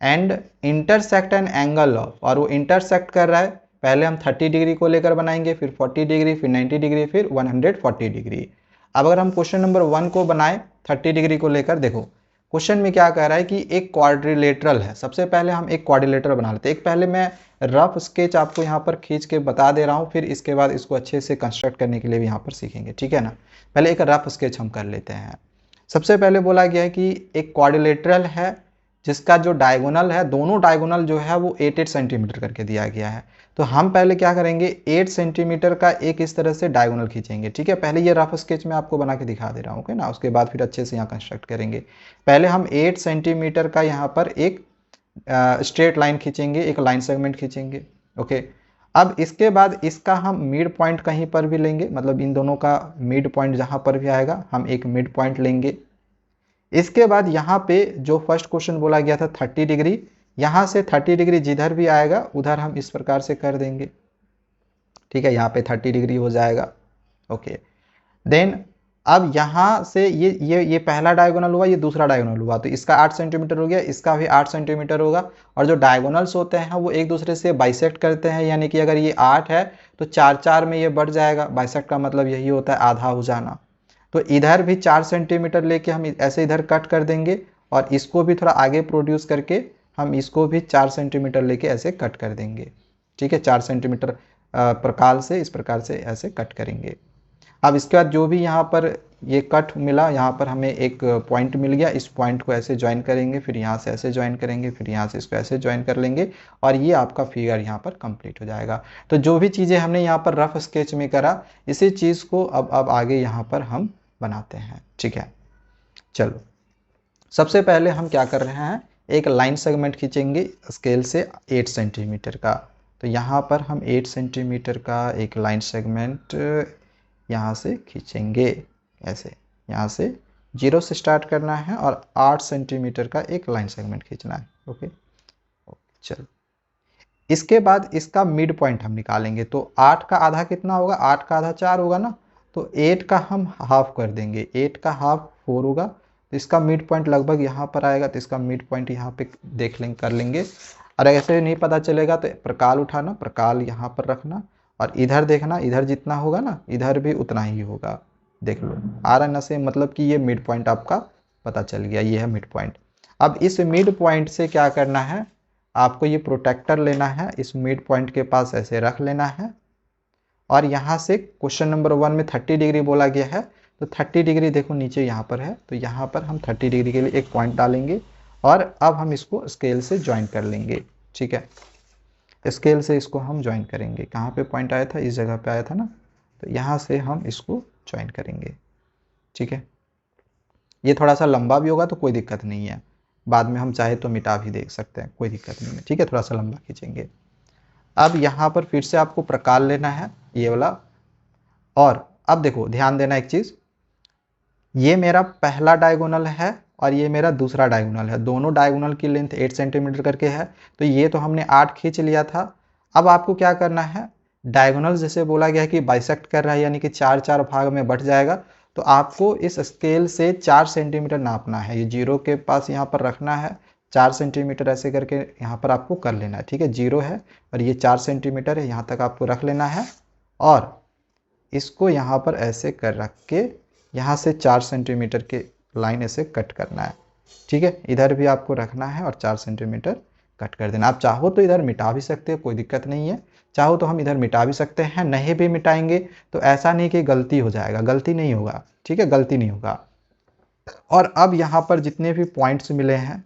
and intersect an angle of, और वो इंटरसेक्ट कर रहा है। पहले हम 30 डिग्री को लेकर बनाएंगे, फिर 40 डिग्री, फिर 90 डिग्री, फिर 140 डिग्री। अब अगर हम क्वेश्चन नंबर 1 को बनाएं 30 डिग्री को लेकर, देखो क्वेश्चन में क्या कह रहा है कि एक क्वाड्रिलेटरल है। सबसे पहले हम एक क्वाड्रिलेटरल बना लेते हैं। एक पहले मैं रफ स्केच आपको यहाँ पर खींच के बता दे रहा हूँ, फिर इसके बाद इसको अच्छे से कंस्ट्रक्ट करने के लिए भी यहाँ पर सीखेंगे। ठीक है ना, पहले एक रफ स्केच हम कर लेते हैं। सबसे पहले बोला गया है कि एक क्वाड्रिलेटरल है जिसका जो डायगोनल है, दोनों डायगोनल जो है वो 8-8 सेंटीमीटर करके दिया गया है। तो हम पहले क्या करेंगे, 8 सेंटीमीटर का एक इस तरह से डायगोनल खींचेंगे। ठीक है, पहले ये रफ स्केच में आपको बना के दिखा दे रहा हूँ, ओके ना, उसके बाद फिर अच्छे से यहाँ कंस्ट्रक्ट करेंगे। पहले हम 8 सेंटीमीटर का यहाँ पर एक स्ट्रेट लाइन खींचेंगे, एक लाइन सेगमेंट खींचेंगे। ओके, अब इसके बाद इसका हम मिड पॉइंट कहीं पर भी लेंगे, मतलब इन दोनों का मिड पॉइंट जहाँ पर भी आएगा हम एक मिड पॉइंट लेंगे। इसके बाद यहाँ पे जो फर्स्ट क्वेश्चन बोला गया था 30 डिग्री, यहाँ से 30 डिग्री जिधर भी आएगा उधर हम इस प्रकार से कर देंगे। ठीक है, यहाँ पे 30 डिग्री हो जाएगा। ओके, देन अब यहाँ से ये पहला डायगोनल हुआ, ये दूसरा डायगोनल हुआ, तो इसका 8 सेंटीमीटर हो गया, इसका भी 8 सेंटीमीटर होगा। और जो डायगोनल्स होते हैं वो एक दूसरे से बाइसेक्ट करते हैं, यानी कि अगर ये 8 है तो 4-4 में ये बढ़ जाएगा। बाइसेक्ट का मतलब यही होता है आधा हो जाना। तो इधर भी 4 सेंटीमीटर लेके हम ऐसे इधर कट कर देंगे, और इसको भी थोड़ा आगे प्रोड्यूस करके हम इसको भी 4 सेंटीमीटर लेके ऐसे कट कर देंगे। ठीक है, 4 सेंटीमीटर प्रकार से इस प्रकार से ऐसे कट करेंगे। अब इसके बाद जो भी यहाँ पर ये कट मिला, यहाँ पर हमें एक पॉइंट मिल गया, इस पॉइंट को ऐसे ज्वाइन करेंगे, फिर यहाँ से ऐसे ज्वाइन करेंगे, फिर यहाँ से इसको ऐसे ज्वाइन कर लेंगे और ये आपका फिगर यहाँ पर कंप्लीट हो जाएगा। तो जो भी चीज़ें हमने यहाँ पर रफ स्केच में करा, इसी चीज़ को अब आगे यहाँ पर हम बनाते हैं। ठीक है, चलो सबसे पहले हम क्या कर रहे हैं, एक लाइन सेगमेंट खींचेंगे स्केल से 8 सेंटीमीटर का। तो यहाँ पर हम 8 सेंटीमीटर का एक लाइन सेगमेंट यहाँ से खींचेंगे, ऐसे यहाँ से 0 से स्टार्ट करना है और 8 सेंटीमीटर का एक लाइन सेगमेंट खींचना है। ओके, चलो इसके बाद इसका मिड पॉइंट हम निकालेंगे। तो 8 का आधा कितना होगा, 8 का आधा 4 होगा ना, तो 8 का हम हाफ कर देंगे, 8 का हाफ 4 होगा। तो इसका मिड पॉइंट लगभग यहाँ पर आएगा, तो इसका मिड पॉइंट यहाँ पे देख लेंगे, कर लेंगे। और ऐसे नहीं पता चलेगा तो प्रकाल उठाना, प्रकाल यहाँ पर रखना और इधर देखना, इधर जितना होगा ना इधर भी उतना ही होगा। देख लो आ रहा ना से, मतलब कि ये मिड पॉइंट आपका पता चल गया, ये है मिड पॉइंट। अब इस मिड पॉइंट से क्या करना है, आपको ये प्रोटेक्टर लेना है, इस मिड पॉइंट के पास ऐसे रख लेना है और यहाँ से क्वेश्चन नंबर 1 में 30 डिग्री बोला गया है, तो 30 डिग्री देखो नीचे यहाँ पर है, तो यहाँ पर हम 30 डिग्री के लिए एक पॉइंट डालेंगे और अब हम इसको स्केल से ज्वाइन कर लेंगे। ठीक है, स्केल से इसको हम ज्वाइन करेंगे। कहाँ पे पॉइंट आया था, इस जगह पे आया था ना, तो यहाँ से हम इसको ज्वाइन करेंगे। ठीक है, ये थोड़ा सा लंबा भी होगा तो कोई दिक्कत नहीं है, बाद में हम चाहे तो मिटा भी देख सकते हैं, कोई दिक्कत नहीं है। ठीक है, थोड़ा सा लंबा खींचेंगे। अब यहाँ पर फिर से आपको प्रकाल लेना है, ये वाला। और अब देखो ध्यान देना एक चीज़, ये मेरा पहला डायगोनल है और ये मेरा दूसरा डायगोनल है, दोनों डायगोनल की लेंथ 8 सेंटीमीटर करके है। तो ये तो हमने 8 खींच लिया था। अब आपको क्या करना है, डायगोनल जैसे बोला गया है कि बाइसेक्ट कर रहा है, यानी कि 4 भाग में बट जाएगा, तो आपको इस स्केल से 4 सेंटीमीटर नापना है। ये 0 के पास यहाँ पर रखना है, 4 सेंटीमीटर ऐसे करके यहाँ पर आपको कर लेना है। ठीक है, 0 है और ये 4 सेंटीमीटर है, यहाँ तक आपको रख लेना है और इसको यहाँ पर ऐसे कर रख के यहाँ से 4 सेंटीमीटर के लाइन ऐसे कट करना है। ठीक है, इधर भी आपको रखना है और 4 सेंटीमीटर कट कर देना। आप चाहो तो इधर मिटा भी सकते हो, कोई दिक्कत नहीं है, चाहो तो हम इधर मिटा भी सकते हैं, नहीं भी मिटाएंगे तो ऐसा नहीं कि गलती हो जाएगा, गलती नहीं होगा। ठीक है, गलती नहीं होगा। और अब यहाँ पर जितने भी पॉइंट्स मिले हैं,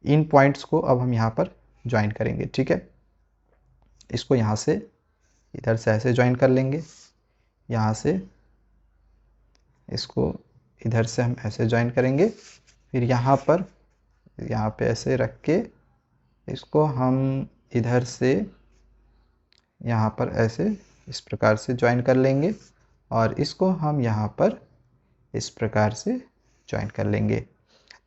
इन पॉइंट्स को अब हम यहाँ पर ज्वाइन करेंगे। ठीक है, इसको यहाँ से इधर से ऐसे ज्वाइन कर लेंगे, यहाँ से इसको इधर से हम ऐसे ज्वाइन करेंगे, फिर यहाँ पे ऐसे रख के इसको हम इधर से यहाँ पर ऐसे इस प्रकार से ज्वाइन कर लेंगे और इसको हम यहाँ पर इस प्रकार से ज्वाइन कर लेंगे।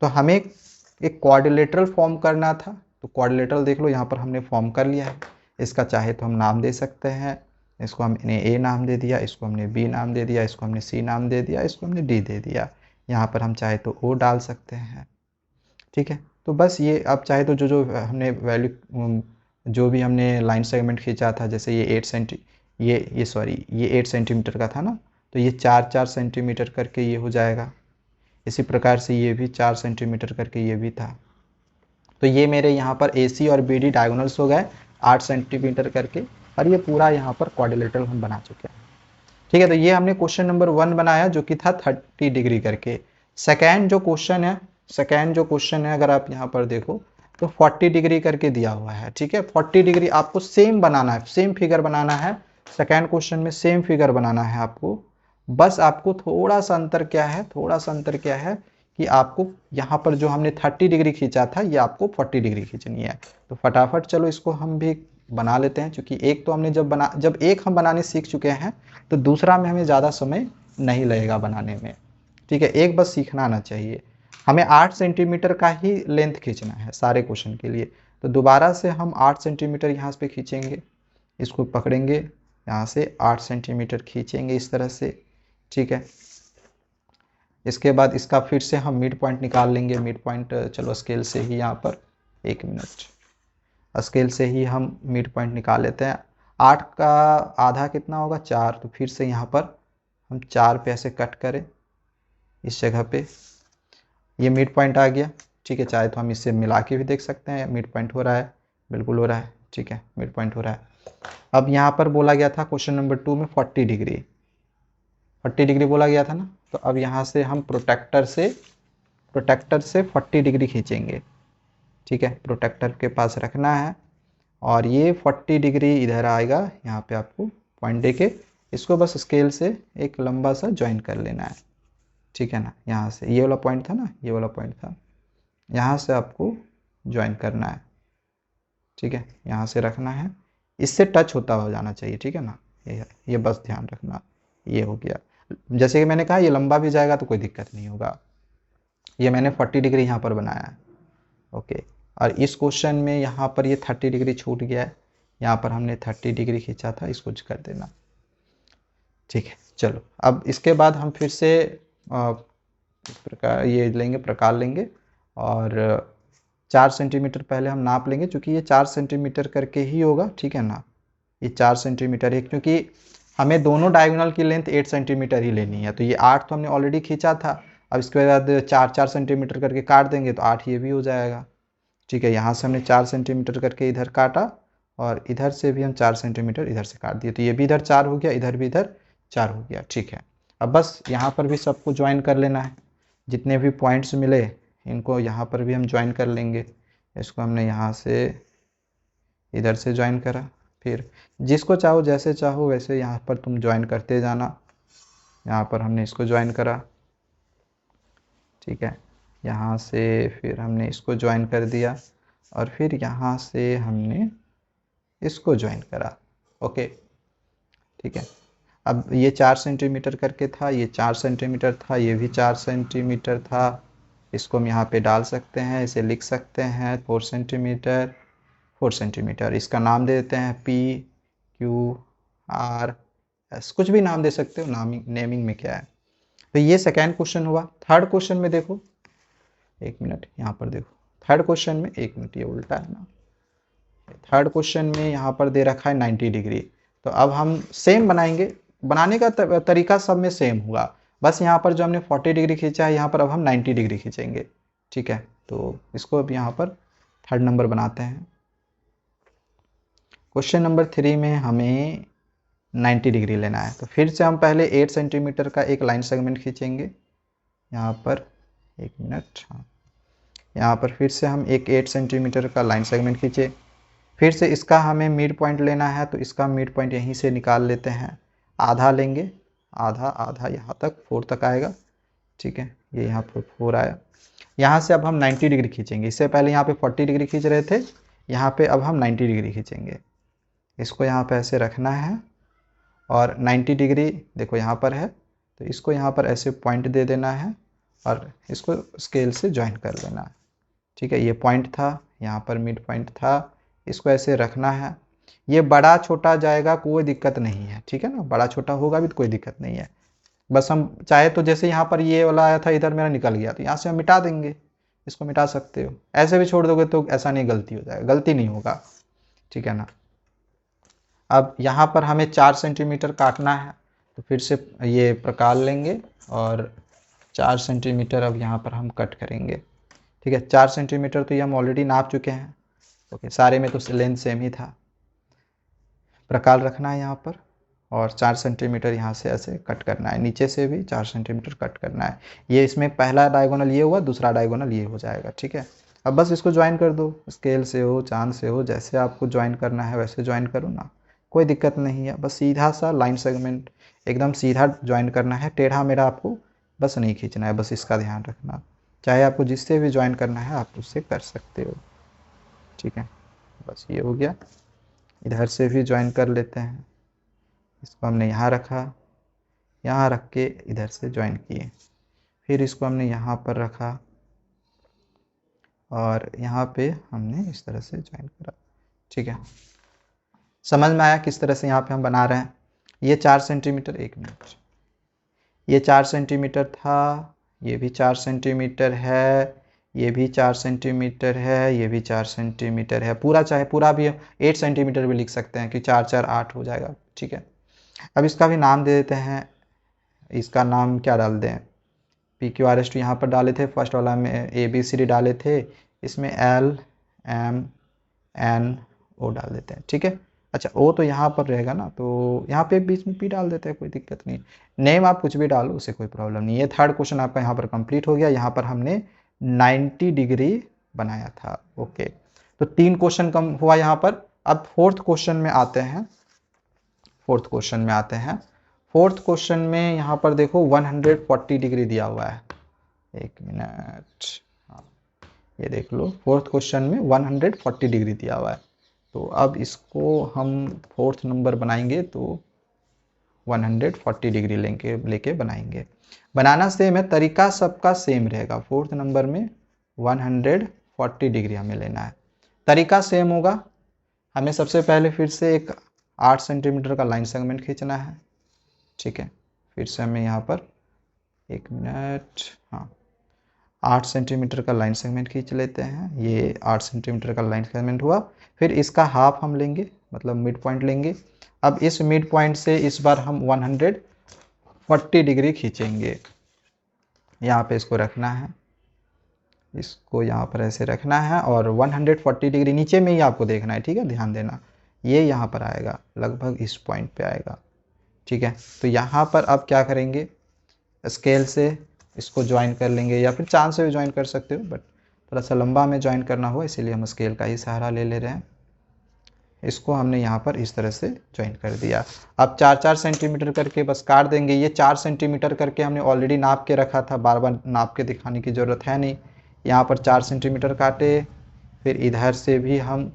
तो हमें एक क्वाड्रिलेटरल फॉर्म करना था, तो क्वाड्रिलेटरल देख लो यहाँ पर हमने फॉर्म कर लिया है। इसका चाहे तो हम नाम दे सकते हैं, इसको हमने ए नाम दे दिया, इसको हमने बी नाम दे दिया, इसको हमने सी नाम दे दिया, इसको हमने डी दे दिया। यहाँ पर हम चाहे तो ओ डाल सकते हैं। ठीक है, तो बस ये अब चाहे तो जो हमने वैल्यू जो भी हमने लाइन सेगमेंट खींचा था, जैसे ये 8 सेंटीमीटर का था ना, तो ये 4 सेंटीमीटर करके ये हो जाएगा। इसी प्रकार से ये भी 4 सेंटीमीटर करके ये भी था। तो ये मेरे यहाँ पर ए सी और बी डी डायगोनल्स हो गए 8 सेंटीमीटर करके, और ये पूरा यहाँ पर क्वाड्रिलेटरल हम बना चुके हैं। ठीक है, तो ये हमने क्वेश्चन नंबर 1 बनाया जो कि था 30 डिग्री करके। सेकेंड जो क्वेश्चन है अगर आप यहाँ पर देखो तो 40 डिग्री करके दिया हुआ है। ठीक है, 40 डिग्री आपको सेम बनाना है, सेम फिगर बनाना है। सेकेंड क्वेश्चन में सेम फिगर बनाना है आपको, बस आपको थोड़ा सा अंतर क्या है कि आपको यहाँ पर जो हमने 30 डिग्री खींचा था ये आपको 40 डिग्री खींचनी है। तो फटाफट चलो इसको हम भी बना लेते हैं, क्योंकि एक तो हमने जब एक हम बनाने सीख चुके हैं तो दूसरा में हमें ज़्यादा समय नहीं लगेगा बनाने में। ठीक है, एक बस सीखना आना चाहिए। हमें 8 सेंटीमीटर का ही लेंथ खींचना है सारे क्वेश्चन के लिए, तो दोबारा से हम 8 सेंटीमीटर यहाँ पे खींचेंगे, इसको पकड़ेंगे, यहाँ से 8 सेंटीमीटर खींचेंगे इस तरह से। ठीक है, इसके बाद इसका फिर से हम मिड पॉइंट निकाल लेंगे। मिड पॉइंट चलो स्केल से ही यहाँ पर 1 मिनट, स्केल से ही हम मिड पॉइंट निकाल लेते हैं। 8 का आधा कितना होगा, 4, तो फिर से यहाँ पर हम 4 पे ऐसे कट करें, इस जगह पे ये मिड पॉइंट आ गया। ठीक है, चाहे तो हम इससे मिला के भी देख सकते हैं, मिड पॉइंट हो रहा है, बिल्कुल हो रहा है। ठीक है, मिड पॉइंट हो रहा है। अब यहाँ पर बोला गया था क्वेश्चन नंबर 2 में 40 डिग्री, 40 डिग्री बोला गया था ना। तो अब यहाँ से हम प्रोटेक्टर से 40 डिग्री खींचेंगे, ठीक है। प्रोटेक्टर के पास रखना है और ये 40 डिग्री इधर आएगा, यहाँ पे आपको पॉइंट दे के इसको बस स्केल से एक लंबा सा ज्वाइन कर लेना है, ठीक है ना। यहाँ से ये वाला पॉइंट था ना, ये वाला पॉइंट था, यहाँ से आपको ज्वाइन करना है, ठीक है। यहाँ से रखना है, इससे टच होता हो जाना चाहिए, ठीक है ना। ये बस ध्यान रखना। ये हो गया। जैसे कि मैंने कहा ये लंबा भी जाएगा तो कोई दिक्कत नहीं होगा। ये मैंने 40 डिग्री यहाँ पर बनाया है, ओके। और इस क्वेश्चन में यहाँ पर ये 30 डिग्री छूट गया है, यहाँ पर हमने 30 डिग्री खींचा था, इसको कर देना, ठीक है। चलो अब इसके बाद हम फिर से प्रकार ये लेंगे, प्रकार लेंगे और 4 सेंटीमीटर पहले हम नाप लेंगे, क्योंकि ये 4 सेंटीमीटर करके ही होगा, ठीक है ना। ये 4 सेंटीमीटर है, क्योंकि हमें दोनों डायगोनल की लेंथ 8 सेंटीमीटर ही लेनी है। तो ये 8 तो हमने ऑलरेडी खींचा था, अब इसके बाद 4 सेंटीमीटर करके काट देंगे तो 8 ये भी हो जाएगा, ठीक है। यहाँ से हमने 4 सेंटीमीटर करके इधर काटा और इधर से भी हम 4 सेंटीमीटर इधर से काट दिए, तो ये भी इधर 4 हो गया, इधर भी इधर 4 हो गया, ठीक है। अब बस यहाँ पर भी सबको ज्वाइन कर लेना है, जितने भी पॉइंट्स मिले इनको यहाँ पर भी हम ज्वाइन कर लेंगे। इसको हमने यहाँ से इधर से ज्वाइन करा, फिर जिसको चाहो जैसे चाहो वैसे यहाँ पर तुम ज्वाइन करते जाना। यहाँ पर हमने इसको ज्वाइन करा, ठीक है। यहाँ से फिर हमने इसको ज्वाइन कर दिया और फिर यहाँ से हमने इसको ज्वाइन करा, ओके, ठीक है। अब ये 4 सेंटीमीटर करके था, ये 4 सेंटीमीटर था, ये भी 4 सेंटीमीटर था। इसको हम यहाँ पे डाल सकते हैं, इसे लिख सकते हैं 4 सेंटीमीटर 4 सेंटीमीटर। इसका नाम दे देते हैं PQRS, कुछ भी नाम दे सकते हो, नेमिंग में क्या है। तो ये सेकेंड क्वेश्चन हुआ। थर्ड क्वेश्चन में देखो, एक मिनट यहाँ पर देखो, थर्ड क्वेश्चन में, एक मिनट ये उल्टा है ना। थर्ड क्वेश्चन में यहाँ पर दे रखा है 90 डिग्री। तो अब हम सेम बनाएंगे, बनाने का तरीका सब में सेम होगा, बस यहाँ पर जो हमने 40 डिग्री खींचा है यहाँ पर अब हम 90 डिग्री खींचेंगे, ठीक है। तो इसको अब यहाँ पर थर्ड नंबर बनाते हैं। क्वेश्चन नंबर 3 में हमें 90 डिग्री लेना है। तो फिर से हम पहले 8 सेंटीमीटर का एक लाइन सेगमेंट खींचेंगे यहाँ पर, एक मिनट, हाँ, यहाँ पर फिर से हम एक 8 सेंटीमीटर का लाइन सेगमेंट खींचे। फिर से इसका हमें मिड पॉइंट लेना है, तो इसका मिड पॉइंट यहीं से निकाल लेते हैं, आधा लेंगे, आधा आधा यहाँ तक 4 तक आएगा, ठीक है। ये यहाँ पर 4 आया। यहाँ से अब हम 90 डिग्री खींचेंगे, इससे पहले यहाँ पे 40 डिग्री खींच रहे थे, यहाँ पे अब हम 90 डिग्री खींचेंगे। इसको यहाँ पे ऐसे रखना है और 90 डिग्री देखो यहाँ पर है, तो इसको यहाँ पर ऐसे पॉइंट दे देना है और इसको स्केल से ज्वाइन कर लेना है, ठीक है। ये पॉइंट था, यहाँ पर मिड पॉइंट था, इसको ऐसे रखना है। ये बड़ा छोटा जाएगा, कोई दिक्कत नहीं है, ठीक है ना, बड़ा छोटा होगा भी तो कोई दिक्कत नहीं है। बस हम चाहे तो जैसे यहाँ पर ये वाला आया था, इधर मेरा निकल गया, तो यहाँ से हम मिटा देंगे, इसको मिटा सकते हो। ऐसे भी छोड़ दोगे तो ऐसा नहीं, गलती हो जाएगा, गलती नहीं होगा, ठीक है ना। अब यहाँ पर हमें 4 सेंटीमीटर काटना है, तो फिर से ये प्रकार लेंगे और 4 सेंटीमीटर अब यहाँ पर हम कट करेंगे, ठीक है। 4 सेंटीमीटर तो ये हम ऑलरेडी नाप चुके हैं, ओके, सारे में तो लेंथ सेम ही था। प्रकार रखना है यहाँ पर और 4 सेंटीमीटर यहाँ से ऐसे कट करना है, नीचे से भी 4 सेंटीमीटर कट करना है। ये इसमें पहला डायगोनल ये हुआ, दूसरा डायगोनल ये हो जाएगा, ठीक है। अब बस इसको ज्वाइन कर दो, स्केल से हो, चांद से हो, जैसे आपको ज्वाइन करना है वैसे ज्वाइन करो ना, कोई दिक्कत नहीं है। बस सीधा सा लाइन सेगमेंट एकदम सीधा ज्वाइन करना है, टेढ़ा मेढ़ा आपको बस नहीं खींचना है, बस इसका ध्यान रखना। चाहे आपको जिससे भी ज्वाइन करना है आप उससे कर सकते हो, ठीक है। बस ये हो गया। इधर से भी ज्वाइन कर लेते हैं, इसको हमने यहाँ रखा, यहाँ रख के इधर से ज्वाइन किए, फिर इसको हमने यहाँ पर रखा और यहाँ पे हमने इस तरह से ज्वाइन करा, ठीक है। समझ में आया किस तरह से यहाँ पे हम बना रहे हैं। ये 4 सेंटीमीटर, एक मिनट, ये 4 सेंटीमीटर था, ये भी 4 सेंटीमीटर है, ये भी 4 सेंटीमीटर है, ये भी 4 सेंटीमीटर है, पूरा चाहे पूरा भी 8 सेंटीमीटर भी लिख सकते हैं कि 4 4 8 हो जाएगा, ठीक है। अब इसका भी नाम दे देते हैं, इसका नाम क्या डाल दें, PQRS यहाँ पर डाले थे, फर्स्ट वाला में ABCD डाले थे, इसमें LMNO डाल देते हैं, ठीक है। अच्छा ओ तो यहाँ पर रहेगा ना, तो यहाँ पे बीच में पी डाल देते हैं, कोई दिक्कत नहीं। नेम आप कुछ भी डालो, उससे कोई प्रॉब्लम नहीं है। थर्ड क्वेश्चन आपका यहाँ पर कंप्लीट हो गया। यहाँ पर हमने 90 डिग्री बनाया था। ओके, तो 3 क्वेश्चन कम हुआ यहाँ पर। अब फोर्थ क्वेश्चन में आते हैं। फोर्थ क्वेश्चन में यहाँ पर देखो 140 डिग्री दिया हुआ है। एक मिनट, हाँ ये देख लो, फोर्थ क्वेश्चन में 140 डिग्री दिया हुआ है। तो अब इसको हम फोर्थ नंबर बनाएंगे तो 140 डिग्री लेके बनाएंगे। बनाना सेम है, तरीका सबका सेम रहेगा। फोर्थ नंबर में 140 डिग्री हमें लेना है, तरीका सेम होगा। हमें सबसे पहले फिर से एक 8 सेंटीमीटर का लाइन सेगमेंट खींचना है। ठीक है, फिर से हमें यहाँ पर एक मिनट, हाँ 8 सेंटीमीटर का लाइन सेगमेंट खींच लेते हैं। ये 8 सेंटीमीटर का लाइन सेगमेंट हुआ। फिर इसका हाफ हम लेंगे, मतलब मिड पॉइंट लेंगे। अब इस मिड पॉइंट से इस बार हम 140 डिग्री खींचेंगे। यहाँ पे इसको रखना है, इसको यहाँ पर ऐसे रखना है और 140 डिग्री नीचे में ही आपको देखना है। ठीक है, ध्यान देना, ये यहाँ पर आएगा, लगभग इस पॉइंट पे आएगा। ठीक है, तो यहाँ पर अब क्या करेंगे, स्केल से इसको ज्वाइन कर लेंगे या फिर चांद से भी ज्वाइन कर सकते हो, बट थोड़ा सा लंबा हमें ज्वाइन करना हुआ, इसीलिए हम स्केल का ही सहारा ले रहे हैं। इसको हमने यहाँ पर इस तरह से ज्वाइन कर दिया। अब 4-4 सेंटीमीटर करके बस काट देंगे। ये 4 सेंटीमीटर करके हमने ऑलरेडी नाप के रखा था, बार बार नाप के दिखाने की ज़रूरत है नहीं। यहाँ पर 4 सेंटीमीटर काटे, फिर इधर से भी हम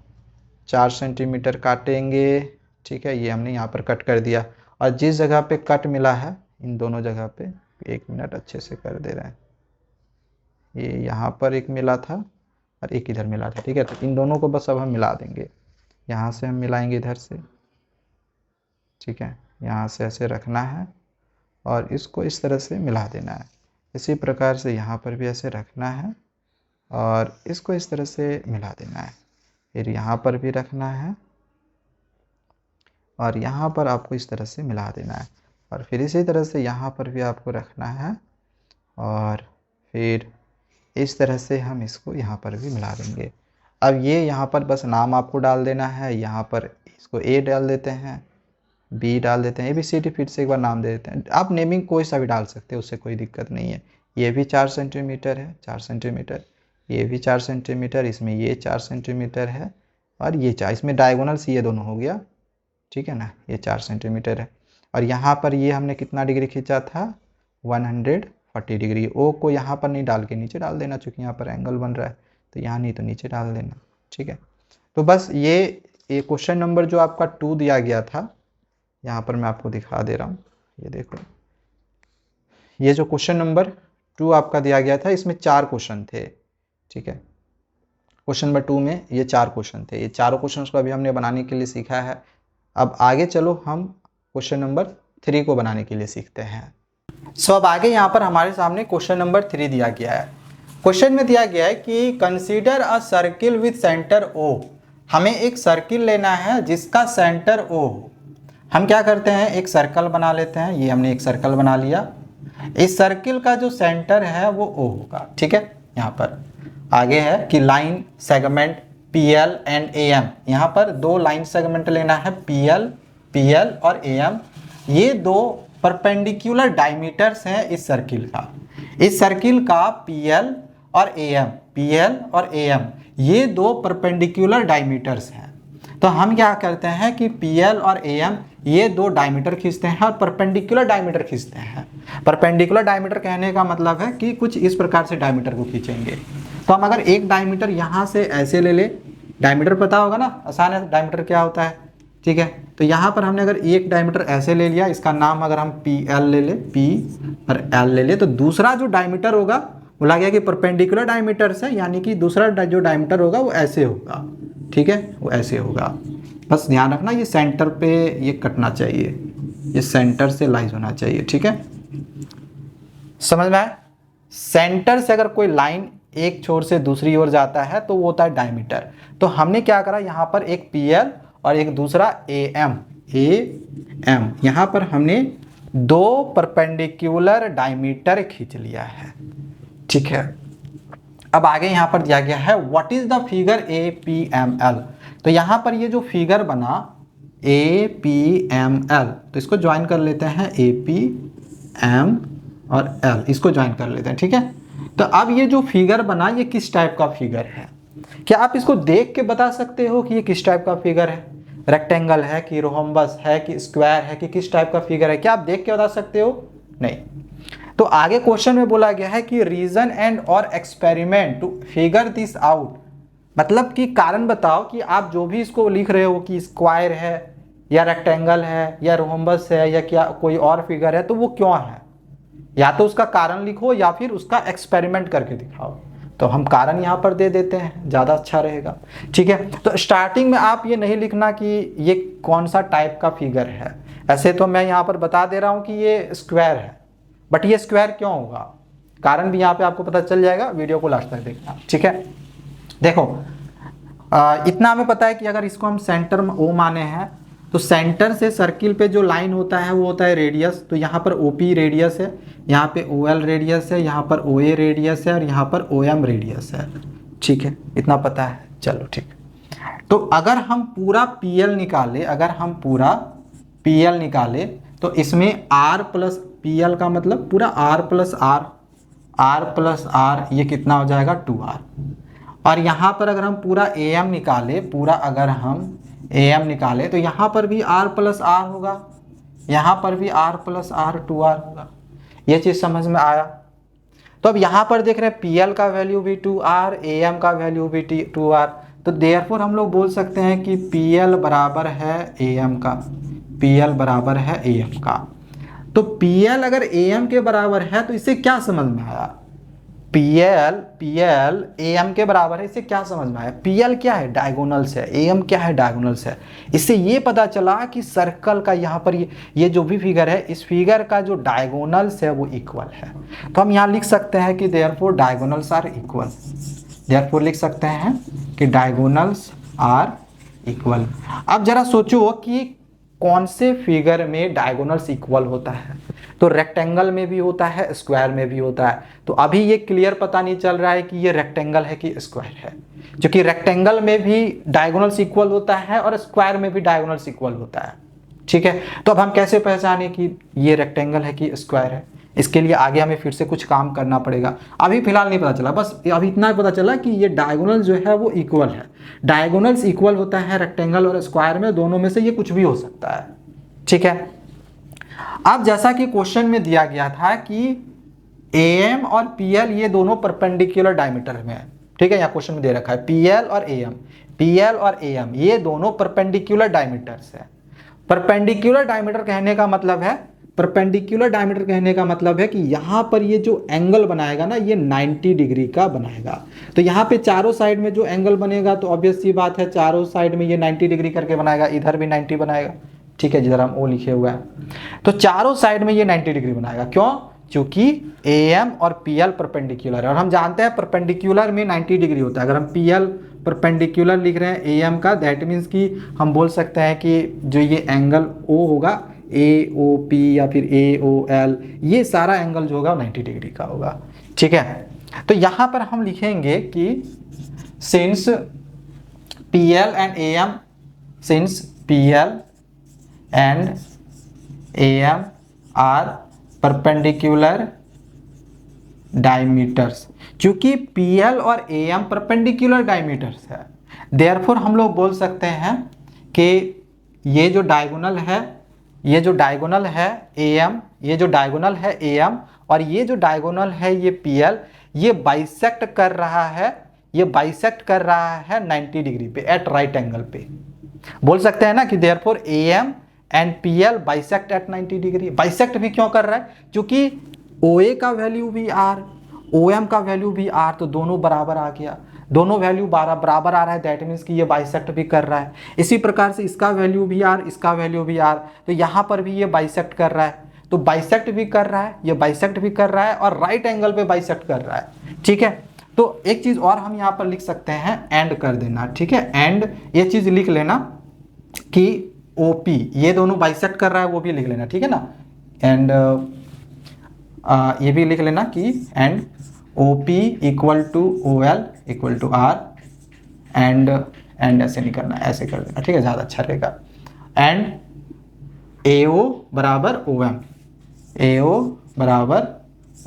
4 सेंटीमीटर काटेंगे। ठीक है, ये हमने यहाँ पर कट कर दिया। और जिस जगह पे कट मिला है, इन दोनों जगह पे, एक मिनट अच्छे से कर दे रहे हैं, ये यहाँ पर एक मिला था और एक इधर मिला था। ठीक है, तो इन दोनों को बस अब हम मिला देंगे। यहाँ से हम मिलाएंगे इधर से। ठीक है, यहाँ से ऐसे रखना है और इसको इस तरह से मिला देना है। इसी प्रकार से यहाँ पर भी ऐसे रखना है और इसको इस तरह से मिला देना है। फिर यहाँ पर भी रखना है और यहाँ पर आपको इस तरह से मिला देना है। और फिर इसी तरह से यहाँ पर भी आपको रखना है और फिर इस तरह से हम इसको यहाँ पर भी मिला देंगे। अब ये यहाँ पर बस नाम आपको डाल देना है। यहाँ पर इसको ए डाल देते हैं, बी डाल देते हैं, ABCD, फिर से एक बार नाम दे देते हैं। आप नेमिंग कोई सा भी डाल सकते हैं, उससे कोई दिक्कत नहीं है। ये भी 4 सेंटीमीटर है, 4 सेंटीमीटर, ये भी 4 सेंटीमीटर, इसमें ये 4 सेंटीमीटर है और ये 4, इसमें डायगोनल्स ये दोनों हो गया। ठीक है ना, ये 4 सेंटीमीटर है। और यहाँ पर ये हमने कितना डिग्री खींचा था, 140 डिग्री। ओ को यहाँ पर नहीं डाल के नीचे डाल देना, चूँकि यहाँ पर एंगल बन रहा है, तो यहाँ नहीं तो नीचे डाल देना। ठीक है, तो बस ये क्वेश्चन नंबर जो आपका 2 दिया गया था, यहाँ पर मैं आपको दिखा दे रहा हूँ, ये देखो, ये जो क्वेश्चन नंबर 2 आपका दिया गया था, इसमें 4 क्वेश्चन थे। ठीक है, क्वेश्चन नंबर 2 में ये 4 क्वेश्चन थे। ये चारों क्वेश्चन को अभी हमने बनाने के लिए सीखा है। अब आगे चलो हम क्वेश्चन नंबर 3 को बनाने के लिए सीखते हैं। सो अब आगे यहाँ पर हमारे सामने क्वेश्चन नंबर 3 दिया गया है। क्वेश्चन में दिया गया है कि consider a circle with centre O। हमें एक सर्किल लेना है जिसका सेंटर O हो। हम क्या करते हैं, एक सर्कल बना लेते हैं। ये हमने एक सर्कल बना लिया। इस सर्किल का जो सेंटर है वो O होगा। ठीक है, यहाँ पर आगे है कि line segment PL and AM। यहाँ पर 2 लाइन सेगमेंट लेना है, PL और AM। ये 2 परपेंडिकुलर डायमीटर्स हैं इस सर्किल का। इस सर्किल का PL और AM ये 2 परपेंडिकुलर डायमीटर्स हैं। तो हम क्या करते हैं कि PL और AM ये 2 डायमीटर खींचते हैं और परपेंडिकुलर डायमीटर खींचते हैं। परपेंडिकुलर डायमीटर कहने का मतलब है कि कुछ इस प्रकार से डायमीटर को खींचेंगे। तो हम अगर एक डायमीटर यहाँ से ऐसे ले ले, डायमीटर पता होगा ना, आसान है, डायमीटर क्या होता है। ठीक है, तो यहाँ पर हमने अगर एक डायमीटर ऐसे ले लिया, इसका नाम अगर हम PL ले ले, P और L ले ले, तो दूसरा जो डायमीटर होगा बोला गया कि परपेंडिकुलर डायमीटर से, यानी कि दूसरा जो डायमीटर होगा वो ऐसे होगा। ठीक है, वो ऐसे होगा। बस ध्यान रखना ये सेंटर पे ये कटना चाहिए, ये सेंटर से लाइज होना चाहिए। ठीक है, समझ में आया। सेंटर से अगर कोई लाइन एक छोर से दूसरी ओर जाता है तो वो होता है डायमीटर। तो हमने क्या करा, यहाँ पर एक PL और एक दूसरा AM। यहाँ पर हमने 2 परपेंडिकुलर डायमीटर खींच लिया है। ठीक है, अब आगे यहाँ पर दिया गया है what is the figure APML। तो यहाँ पर ये जो फिगर बना APML, तो इसको ज्वाइन कर लेते हैं, APM और L इसको ज्वाइन कर लेते हैं, ठीक है। तो अब ये जो फिगर बना ये किस टाइप का फिगर है? क्या आप इसको देख के बता सकते हो कि ये किस टाइप का फिगर है? रेक्टेंगल है कि रोम्बस है कि स्क्वायर है कि किस टाइप का फिगर है? क्या आप देख के बता सकते हो? नहीं। तो आगे क्वेश्चन में बोला गया है कि रीजन एंड और experiment to figure this out, मतलब कि कारण बताओ कि आप जो भी इसको लिख रहे हो कि स्क्वायर है या रेक्टेंगल है या रोम्बस है या क्या कोई और फिगर है, तो वो क्यों है? या तो उसका कारण लिखो या फिर उसका एक्सपेरिमेंट करके दिखाओ। तो हम कारण यहाँ पर दे देते हैं, ज़्यादा अच्छा रहेगा, ठीक है। तो स्टार्टिंग में आप ये नहीं लिखना कि ये कौन सा टाइप का फिगर है। ऐसे तो मैं यहाँ पर बता दे रहा हूँ कि ये स्क्वायर है, बट ये स्क्वायर क्यों होगा, कारण भी यहाँ पे आपको पता चल जाएगा, वीडियो को लास्ट तक देखना, ठीक है। देखो इतना हमें पता है कि अगर इसको हम सेंटर में O माने हैं तो सेंटर से सर्किल पे जो लाइन होता है वो होता है रेडियस। तो यहाँ पर OP रेडियस है, यहाँ पे OL रेडियस है, यहाँ पर OA रेडियस है और यहाँ पर OM रेडियस है, ठीक है। इतना पता है, चलो ठीक। तो अगर हम पूरा PL निकाले, अगर हम पूरा PL निकाले तो इसमें R प्लस PL का मतलब पूरा R प्लस R ये कितना हो जाएगा 2R। और यहाँ पर अगर हम पूरा AM निकाले, पूरा अगर हम AM निकाले तो यहाँ पर भी R प्लस R होगा, यहाँ पर भी R प्लस R 2R होगा। ये चीज़ समझ में आया? तो अब यहाँ पर देख रहे हैं PL का वैल्यू भी 2R, AM का वैल्यू भी 2R, तो देयरफॉर हम लोग बोल सकते हैं कि PL बराबर है AM का, PL बराबर है AM का। तो PL अगर AM के बराबर है तो इससे क्या समझ में आया? PL AM के बराबर है, इससे क्या समझ में आया? PL क्या है? डायगोनल्स है। AM क्या है? डायगोनल्स है। इससे ये पता चला कि सर्कल का यहाँ पर ये जो भी फिगर है, इस फिगर का जो डायगोनल्स है वो इक्वल है। तो हम यहाँ लिख सकते हैं कि therefore diagonals are equal, therefore लिख सकते हैं कि डायगोनल्स आर इक्वल। अब जरा सोचो कि कौन से फिगर में डायगोनल्स इक्वल होता है? तो रेक्टेंगल में भी होता है, स्क्वायर में भी होता है। तो अभी ये क्लियर पता नहीं चल रहा है कि ये रेक्टेंगल है कि स्क्वायर है, क्योंकि रेक्टेंगल में भी डायगोनल्स इक्वल होता है और स्क्वायर में भी डायगोनल्स इक्वल होता है, ठीक है। तो अब हम कैसे पहचाने कि ये रेक्टेंगल है कि स्क्वायर है? इसके लिए आगे हमें फिर से कुछ काम करना पड़ेगा। अभी फिलहाल नहीं पता चला, बस अभी इतना पता चला कि ये डायगोनल जो है वो इक्वल है। डायगोनल्स इक्वल होता है रेक्टेंगल और स्क्वायर में, दोनों में से ये कुछ भी हो सकता है, ठीक है। अब जैसा कि क्वेश्चन में दिया गया था कि AM और PL ये दोनों परपेंडिकुलर डायमीटर में है, ठीक है। यहाँ क्वेश्चन में दे रखा है PL और AM ये दोनों परपेंडिकुलर डायमीटर्स है। परपेंडिकुलर डायमीटर कहने का मतलब है, परपेंडिकुलर डायमीटर कहने का मतलब है कि यहाँ पर ये जो एंगल बनाएगा ना, ये 90 डिग्री का बनाएगा। तो यहाँ पे चारों साइड में जो एंगल बनेगा तो ऑब्वियस सी बात है चारों साइड में ये 90 डिग्री करके बनाएगा, इधर भी 90 बनाएगा, ठीक है, जिधर हम O लिखे हुआ है। तो चारों साइड में ये 90 डिग्री बनाएगा। क्यों? क्योंकि AM और PL परपेंडिकुलर है और हम जानते हैं परपेंडिकुलर में 90 डिग्री होता है। अगर हम PL परपेंडिकुलर लिख रहे हैं AM का, दैट मीन्स कि हम बोल सकते हैं कि जो ये एंगल O होगा, AOP या फिर AOL, ये सारा एंगल जो होगा 90 डिग्री का होगा, ठीक है। तो यहाँ पर हम लिखेंगे कि since PL and AM, since PL and AM are perpendicular diameters, क्योंकि PL और AM परपेंडिकुलर डायमीटर्स है, देयरफॉर हम लोग बोल सकते हैं कि ये जो डायगोनल है, ये जो डायगोनल है AM, ये जो डायगोनल है AM और ये जो डायगोनल है ये PL, ये बाइसेक्ट कर रहा है, ये बाइसेक्ट कर रहा है 90 डिग्री पे, एट राइट एंगल पे। बोल सकते हैं ना कि therefore AM and PL bisect at 90 degree. Bisect भी क्यों कर रहा है? क्योंकि OA का वैल्यू भी R, OM का वैल्यू भी R, तो दोनों बराबर आ गया, दोनों वैल्यू बराबर आ रहा है, दैट मीन्स कि ये बाइसेक्ट भी कर रहा है। इसी प्रकार से इसका वैल्यू भी R, इसका वैल्यू भी R, तो यहाँ पर भी ये बाइसेक्ट कर रहा है, तो बाइसेक्ट भी कर रहा है, ये बाइसेक्ट भी कर रहा है और राइट एंगल पे बाइसेक्ट कर रहा है, ठीक है। तो एक चीज़ और हम यहाँ पर लिख सकते हैं, एंड कर देना, ठीक है। एंड ये चीज़ लिख लेना कि OP ये दोनों बाइसेक्ट कर रहा है, वो भी लिख लेना, ठीक है ना। एंड ये भी लिख लेना कि and OP equal to OL equal to R, and ऐसे नहीं करना, ऐसे कर देना, ठीक है, ज़्यादा अच्छा रहेगा। एंड AO बराबर OM, AO बराबर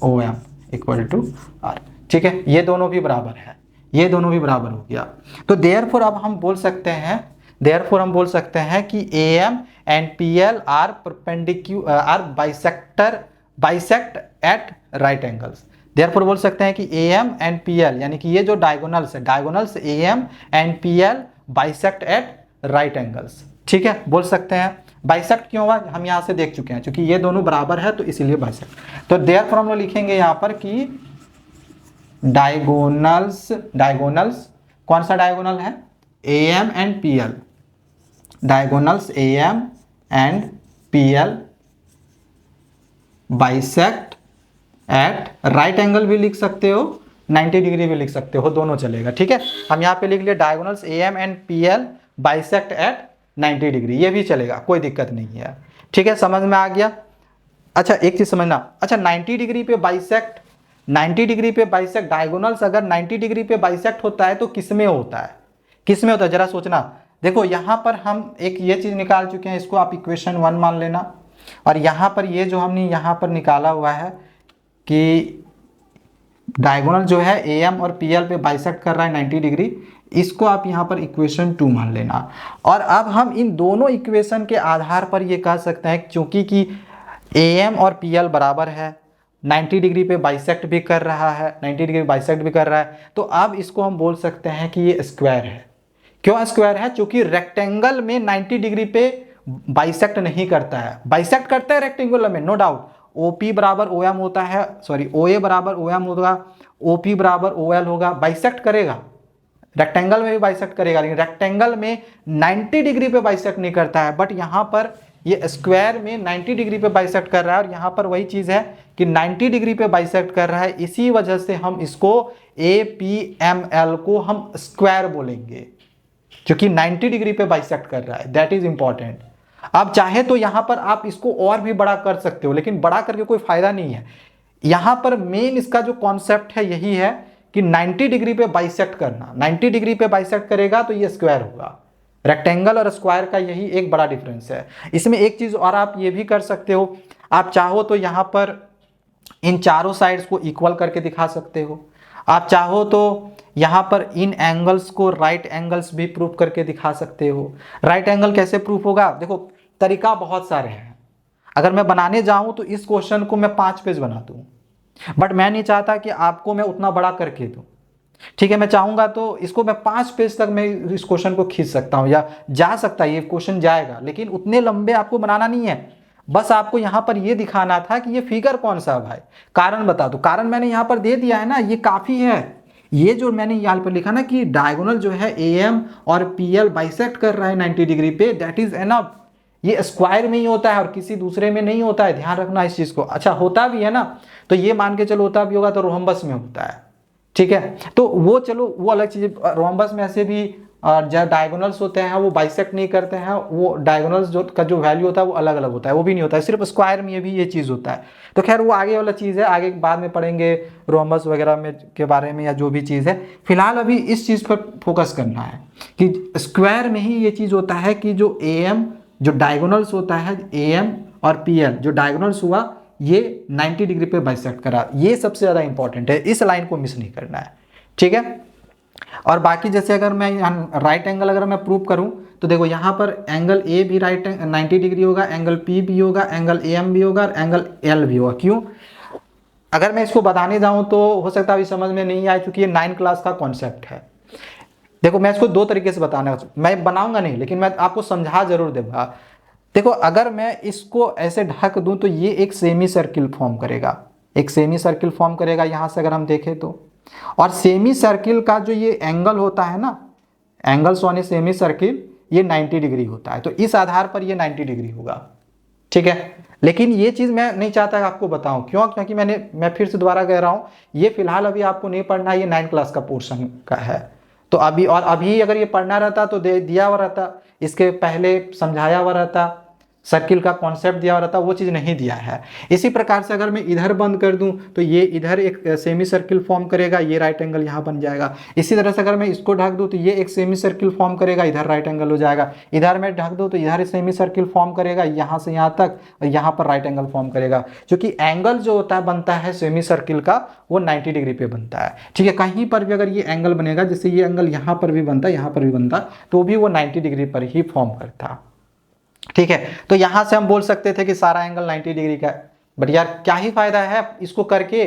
OM इक्वल टू R। ठीक है, ये दोनों भी बराबर है, ये दोनों भी बराबर हो गया। तो देयरफॉर अब हम बोल सकते हैं, देयरफॉर हम बोल सकते हैं कि AM and PL are perpendicular, are bisect at right angles. Therefore बोल सकते हैं कि AM एंड PL यानी कि ये जो डायगोनल्स है, diagonals AM and PL bisect at right angles. ठीक है, बोल सकते हैं। बाइसेक्ट क्यों हुआ, हम यहाँ से देख चुके हैं, क्योंकि ये दोनों बराबर है तो इसीलिए बाइसेक्ट। तो देयरफॉर हम लोग लिखेंगे यहाँ पर कि डायगोनल्स, डायगोनल्स कौन सा डायगोनल है, AM and PL, diagonals AM and PL bisect at right angle भी लिख सकते हो, 90 डिग्री भी लिख सकते हो, दोनों चलेगा। ठीक है, हम यहाँ पे लिख लिए diagonals AM and PL bisect at 90 degree, ये भी चलेगा, कोई दिक्कत नहीं है। ठीक है, समझ में आ गया। अच्छा एक चीज समझना, अच्छा 90 डिग्री पे बाइसेक्ट, 90 डिग्री पे बाइसेक्ट, डायगोनल्स अगर 90 डिग्री पे बाइसेक्ट होता है तो किसमें होता है, किसमें होता है, जरा सोचना। देखो यहाँ पर हम एक ये चीज निकाल चुके हैं, इसको आप इक्वेशन 1 मान लेना, और यहाँ पर ये जो हमने यहाँ पर निकाला हुआ है कि डायगोनल जो है AM और PL पे बाइसेक्ट कर रहा है 90 डिग्री, इसको आप यहाँ पर इक्वेशन 2 मान लेना। और अब हम इन दोनों इक्वेशन के आधार पर ये कह सकते हैं, क्योंकि कि AM और PL बराबर है, 90 डिग्री पे बाइसेक्ट भी कर रहा है, 90 डिग्री बाइसेक्ट भी कर रहा है, तो अब इसको हम बोल सकते हैं कि ये स्क्वायर है। क्यों स्क्वायर है, क्योंकि रेक्टेंगल में 90 डिग्री पे बाइसेक्ट नहीं करता है, बाइसेक्ट करता है रेक्टेंगुलर में, नो डाउट। OP बराबर OM होता है, सॉरी OA बराबर OM होगा, OP बराबर OL होगा, बाइसेक्ट करेगा, रेक्टेंगल में भी बाइसेक्ट करेगा, लेकिन रेक्टेंगल में 90 डिग्री पे बाइसेक्ट नहीं करता है। बट यहाँ पर ये स्क्वायर में 90 डिग्री पे बाइसेक्ट कर रहा है, और यहाँ पर वही चीज़ है कि 90 डिग्री पे बाइसेक्ट कर रहा है, इसी वजह से हम इसको APML को हम स्क्वायर बोलेंगे, क्योंकि 90 डिग्री पे बाइसेक्ट कर रहा है, दैट इज इंपॉर्टेंट। अब चाहे तो यहाँ पर आप इसको और भी बड़ा कर सकते हो, लेकिन बड़ा करके कोई फायदा नहीं है। यहाँ पर मेन इसका जो कॉन्सेप्ट है यही है कि 90 डिग्री पे बाइसेक्ट करना, 90 डिग्री पे बाइसेक्ट करेगा तो ये स्क्वायर होगा। रेक्टेंगल और स्क्वायर का यही एक बड़ा डिफरेंस है। इसमें एक चीज और आप ये भी कर सकते हो, आप चाहो तो यहाँ पर इन चारों साइड्स को इक्वल करके दिखा सकते हो, आप चाहो तो यहाँ पर इन एंगल्स को राइट एंगल्स भी प्रूफ करके दिखा सकते हो। राइट एंगल कैसे प्रूफ होगा, देखो तरीका बहुत सारे हैं। अगर मैं बनाने जाऊं तो इस क्वेश्चन को मैं 5 पेज बना दूं, बट मैं नहीं चाहता कि आपको मैं उतना बड़ा करके दूं। ठीक है, मैं चाहूंगा तो इसको मैं 5 पेज तक मैं इस क्वेश्चन को खींच सकता हूं, या जा सकता है ये क्वेश्चन जाएगा, लेकिन उतने लंबे आपको बनाना नहीं है। बस आपको यहां पर ये दिखाना था कि ये फिगर कौन सा है भाई, कारण बता दो। कारण मैंने यहां पर दे दिया है ना, ये काफी है। ये जो मैंने यहाँ पर लिखा ना कि डायगोनल जो है AM और PL बाइसेक्ट कर रहा है 90 डिग्री पे, दैट इज एनफ। ये स्क्वायर में ही होता है और किसी दूसरे में नहीं होता है, ध्यान रखना इस चीज को। अच्छा होता भी है ना, तो ये मान के चलो होता भी होगा तो रोहम्बस में होता है। ठीक है, तो वो चलो वो अलग चीज। रोहम्बस में ऐसे भी जो डायगोनल्स होते हैं वो बाइसेक्ट नहीं करते हैं, वो डायगोनल्स जो का जो वैल्यू होता है वो अलग अलग होता है, वो भी नहीं होता है। सिर्फ स्क्वायर में भी ये चीज़ होता है। तो खैर वो आगे वाला चीज़ है, आगे बाद में पढ़ेंगे रोहम्बस वगैरह में के बारे में, या जो भी चीज़ है। फिलहाल अभी इस चीज़ पर फोकस करना है कि स्क्वायर में ही ये चीज़ होता है कि जो AM जो डायगोनल्स होता है, AM और PL जो डायगोनल्स हुआ ये 90 डिग्री पे बाइसेक्ट करा, ये सबसे ज़्यादा इंपॉर्टेंट है, इस लाइन को मिस नहीं करना है। ठीक है, और बाकी जैसे अगर मैं राइट एंगल अगर मैं प्रूव करूं तो देखो यहाँ पर एंगल A भी राइट 90 डिग्री होगा, एंगल P भी होगा, एंगल AM भी होगा और एंगल L भी होगा। क्यों, अगर मैं इसको बताने जाऊं तो हो सकता है अभी समझ में नहीं आए, क्योंकि ये 9 क्लास का कॉन्सेप्ट है। देखो मैं इसको 2 तरीके से बताना, मैं बनाऊंगा नहीं लेकिन मैं आपको समझा जरूर दूंगा। देखो अगर मैं इसको ऐसे ढक दूं तो ये एक सेमी सर्किल फॉर्म करेगा, एक सेमी सर्किल फॉर्म करेगा यहाँ से अगर हम देखें तो। और सेमी सर्किल का जो ये एंगल होता है ना, angles on a semi circle, ये 90 डिग्री होता है। तो इस आधार पर ये 90 डिग्री होगा। ठीक है, लेकिन ये चीज़ मैं नहीं चाहता आपको बताऊं, क्यों, क्योंकि मैं फिर से दोबारा कह रहा हूं, ये फिलहाल अभी आपको नहीं पढ़ना, ये 9 क्लास का पोर्शन का है। तो अभी और अभी अगर ये पढ़ना रहता तो दिया हुआ रहता, इसके पहले समझाया हुआ रहता, सर्किल का कॉन्सेप्ट दिया रहता है वो चीज़ नहीं दिया है। इसी प्रकार से अगर मैं इधर बंद कर दूं तो ये इधर एक सेमी सर्किल फॉर्म करेगा, ये राइट एंगल यहाँ बन जाएगा। इसी तरह से अगर मैं इसको ढक दूं तो ये एक सेमी सर्किल फॉर्म करेगा, इधर राइट एंगल हो जाएगा। इधर मैं ढक दूं तो इधर सेमी सर्किल फॉर्म करेगा, यहाँ से यहाँ तक, और यहाँ पर राइट एंगल फॉर्म करेगा। क्योंकि एंगल जो होता है बनता है सेमी सर्किल का वो 90 डिग्री पे बनता है। ठीक है, कहीं पर भी अगर ये एंगल बनेगा, जैसे ये एंगल यहाँ पर भी बनता, यहाँ पर भी बनता, तो भी वो 90 डिग्री पर ही फॉर्म करता। ठीक है, तो यहां से हम बोल सकते थे कि सारा एंगल 90 डिग्री का है। बट यार क्या ही फायदा है इसको करके,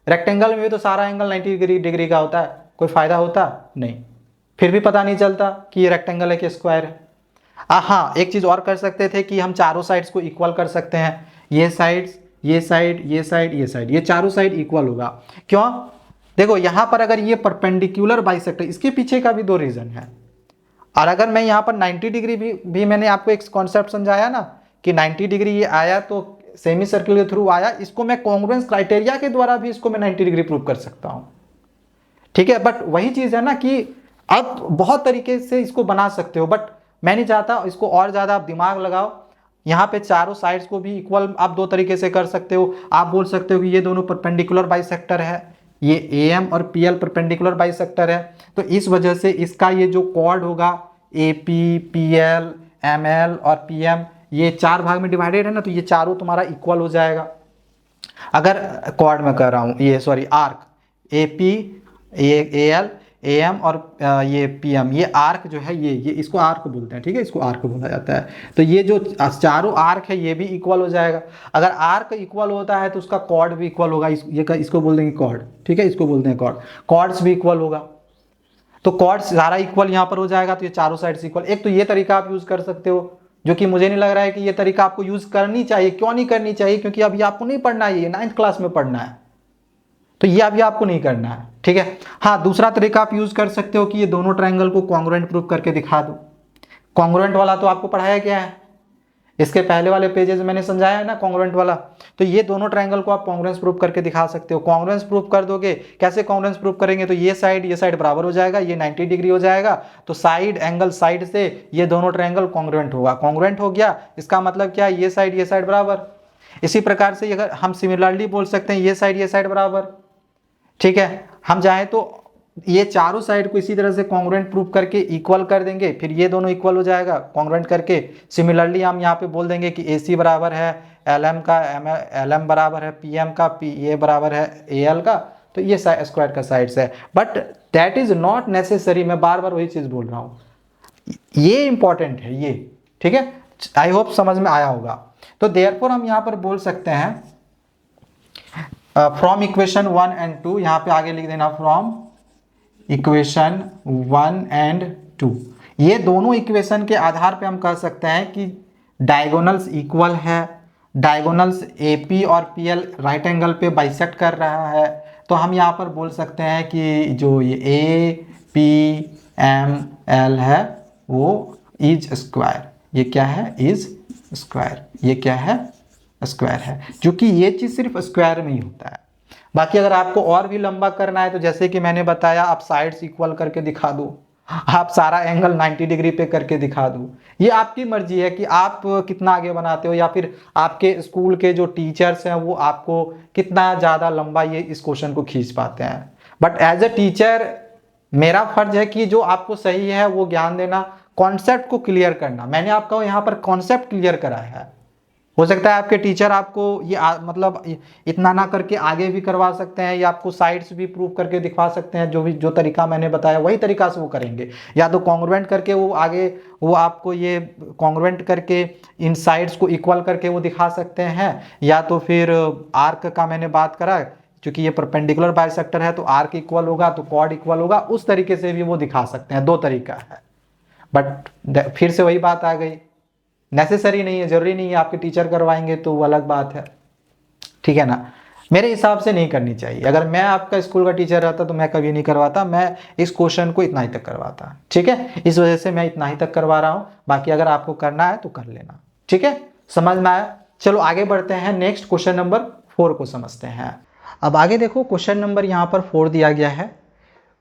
रेक्टेंगल में भी तो सारा एंगल 90 डिग्री का होता है, कोई फायदा होता नहीं, फिर भी पता नहीं चलता कि ये रेक्टेंगल है कि स्क्वायर है। हाँ, एक चीज और कर सकते थे कि हम चारों साइड्स को इक्वल कर सकते हैं, ये साइड्स, ये साइड, ये साइड, ये साइड, ये चारों साइड इक्वल होगा। क्यों? देखो यहां पर अगर ये परपेंडिकुलर बाइसेक्टर, इसके पीछे का भी दो रीजन है। और अगर मैं यहाँ पर 90 डिग्री भी मैंने आपको एक कॉन्सेप्ट समझाया ना कि 90 डिग्री ये आया तो सेमी सर्किल के थ्रू आया, इसको मैं कॉन्ग्रुएंस क्राइटेरिया के द्वारा भी इसको मैं 90 डिग्री प्रूव कर सकता हूँ। ठीक है, बट वही चीज़ है ना कि आप बहुत तरीके से इसको बना सकते हो, बट मैं नहीं चाहता इसको और ज़्यादा आप दिमाग लगाओ। यहाँ पे चारों साइड्स को भी इक्वल आप दो तरीके से कर सकते हो। आप बोल सकते हो कि ये दोनों परपेंडिकुलर बाइसेक्टर है, ये AM और PL परपेंडिकुलर बाइसेक्टर है, तो इस वजह से इसका ये जो कॉर्ड होगा AP, PL, ML और PM, ये चार भाग में डिवाइडेड है ना, तो ये चारों तुम्हारा इक्वल हो जाएगा। अगर कॉर्ड में कर रहा हूँ, ये sorry arc, AP, AL, AM और ये PM, ये आर्क जो है ये इसको आर्क बोलते हैं। ठीक है, इसको आर्क बोला जाता है। तो ये जो चारों आर्क है ये भी इक्वल हो जाएगा। अगर आर्क इक्वल होता है तो उसका कॉर्ड भी इक्वल होगा, इसको बोल देंगे कॉर्ड। ठीक है, इसको बोलते हैं कॉर्ड, कॉर्ड्स भी इक्वल होगा। तो कॉर्ड्स सारा इक्वल यहाँ पर हो जाएगा, तो ये चारों साइड्स इक्वल। एक तो ये तरीका आप यूज कर सकते हो, जो कि मुझे नहीं लग रहा है कि ये तरीका आपको यूज करनी चाहिए। क्यों नहीं करनी चाहिए? क्योंकि अभी आपको नहीं पढ़ना है, ये 9th क्लास में पढ़ना है, तो ये अभी आपको नहीं करना है। ठीक है, हाँ, दूसरा तरीका आप यूज कर सकते हो कि ये दोनों ट्रायंगल को कॉन्ग्रुएंट प्रूव करके दिखा दो। कॉन्ग्रुएंट वाला तो आपको पढ़ाया क्या है, इसके पहले वाले पेजेस मैंने समझाया है ना कॉन्ग्रुएंट वाला। तो ये दोनों ट्रायंगल को आप कॉन्ग्रुएंस प्रूव करके दिखा सकते हो। कॉन्ग्रुएंस प्रूव कर दोगे, कैसे कॉन्ग्रुएंस प्रूव करेंगे? तो ये साइड बराबर हो जाएगा, ये 90 डिग्री हो जाएगा, तो साइड एंगल साइड से ये दोनों ट्रायंगल कॉन्ग्रुएंट होगा। कॉन्ग्रुएंट हो गया, इसका मतलब क्या है? ये साइड बराबर। इसी प्रकार से अगर हम सिमिलरली बोल सकते हैं ये साइड बराबर। ठीक है, हम चाहें तो ये चारों साइड को इसी तरह से कॉन्ग्रुएंट प्रूव करके इक्वल कर देंगे, फिर ये दोनों इक्वल हो जाएगा कॉन्ग्रुएंट करके। सिमिलरली हम यहाँ पे बोल देंगे कि AC बराबर है LM का, LM बराबर है PM का, PA बराबर है AL का, तो ये स्क्वायर का साइड्स है। But that is not necessary, मैं बार बार वही चीज़ बोल रहा हूँ, ये इंपॉर्टेंट है ये। ठीक है, आई होप समझ में आया होगा। तो देयरफॉर हम यहाँ पर बोल सकते हैं फ्रॉम इक्वेशन 1 एंड 2, यहाँ पे आगे लिख देना फ्रॉम इक्वेशन 1 एंड 2। ये दोनों इक्वेशन के आधार पे हम कह सकते हैं कि डायगोनल्स इक्वल है, डायगोनल्स AP और PL राइट एंगल पे बाइसेक्ट कर रहा है। तो हम यहाँ पर बोल सकते हैं कि जो ये APML है वो इज स्क्वायर। ये क्या है? Is square. ये क्या है? स्क्वायर है, क्योंकि ये चीज़ सिर्फ स्क्वायर में ही होता है। बाकी अगर आपको और भी लंबा करना है तो जैसे कि मैंने बताया, आप साइड्स इक्वल करके दिखा दो, आप सारा एंगल 90 डिग्री पे करके दिखा दो। ये आपकी मर्जी है कि आप कितना आगे बनाते हो, या फिर आपके स्कूल के जो टीचर्स हैं वो आपको कितना ज़्यादा लंबा ये इस क्वेश्चन को खींच पाते हैं। बट एज ए टीचर मेरा फर्ज है कि जो आपको सही है वो ज्ञान देना, कॉन्सेप्ट को क्लियर करना। मैंने आपका यहाँ पर कॉन्सेप्ट क्लियर कराया है। हो सकता है आपके टीचर आपको ये मतलब इतना ना करके आगे भी करवा सकते हैं, या आपको साइड्स भी प्रूव करके दिखा सकते हैं। जो तरीका मैंने बताया वही तरीका से वो करेंगे, या तो कॉन्ग्रुएंट करके वो आगे वो आपको ये कॉन्ग्रुएंट करके इन साइड्स को इक्वल करके वो दिखा सकते हैं, या तो फिर आर्क का मैंने बात करा, क्योंकि ये परपेंडिकुलर बाइसेक्टर है तो आर्क इक्वल होगा तो कॉर्ड इक्वल होगा, उस तरीके से भी वो दिखा सकते हैं। दो तरीका है। बट फिर से वही बात आ गई, नेसेसरी नहीं है, जरूरी नहीं है, आपके टीचर करवाएंगे तो वो अलग बात है। ठीक है ना, मेरे हिसाब से नहीं करनी चाहिए। अगर मैं आपका स्कूल का टीचर रहता तो मैं कभी नहीं करवाता, मैं इस क्वेश्चन को इतना ही तक करवाता। ठीक है, इस वजह से मैं इतना ही तक करवा रहा हूँ। बाकी अगर आपको करना है तो कर लेना। ठीक है, समझ में आया? चलो आगे बढ़ते हैं, नेक्स्ट क्वेश्चन नंबर 4 को समझते हैं। अब आगे देखो, क्वेश्चन नंबर यहाँ पर 4 दिया गया है,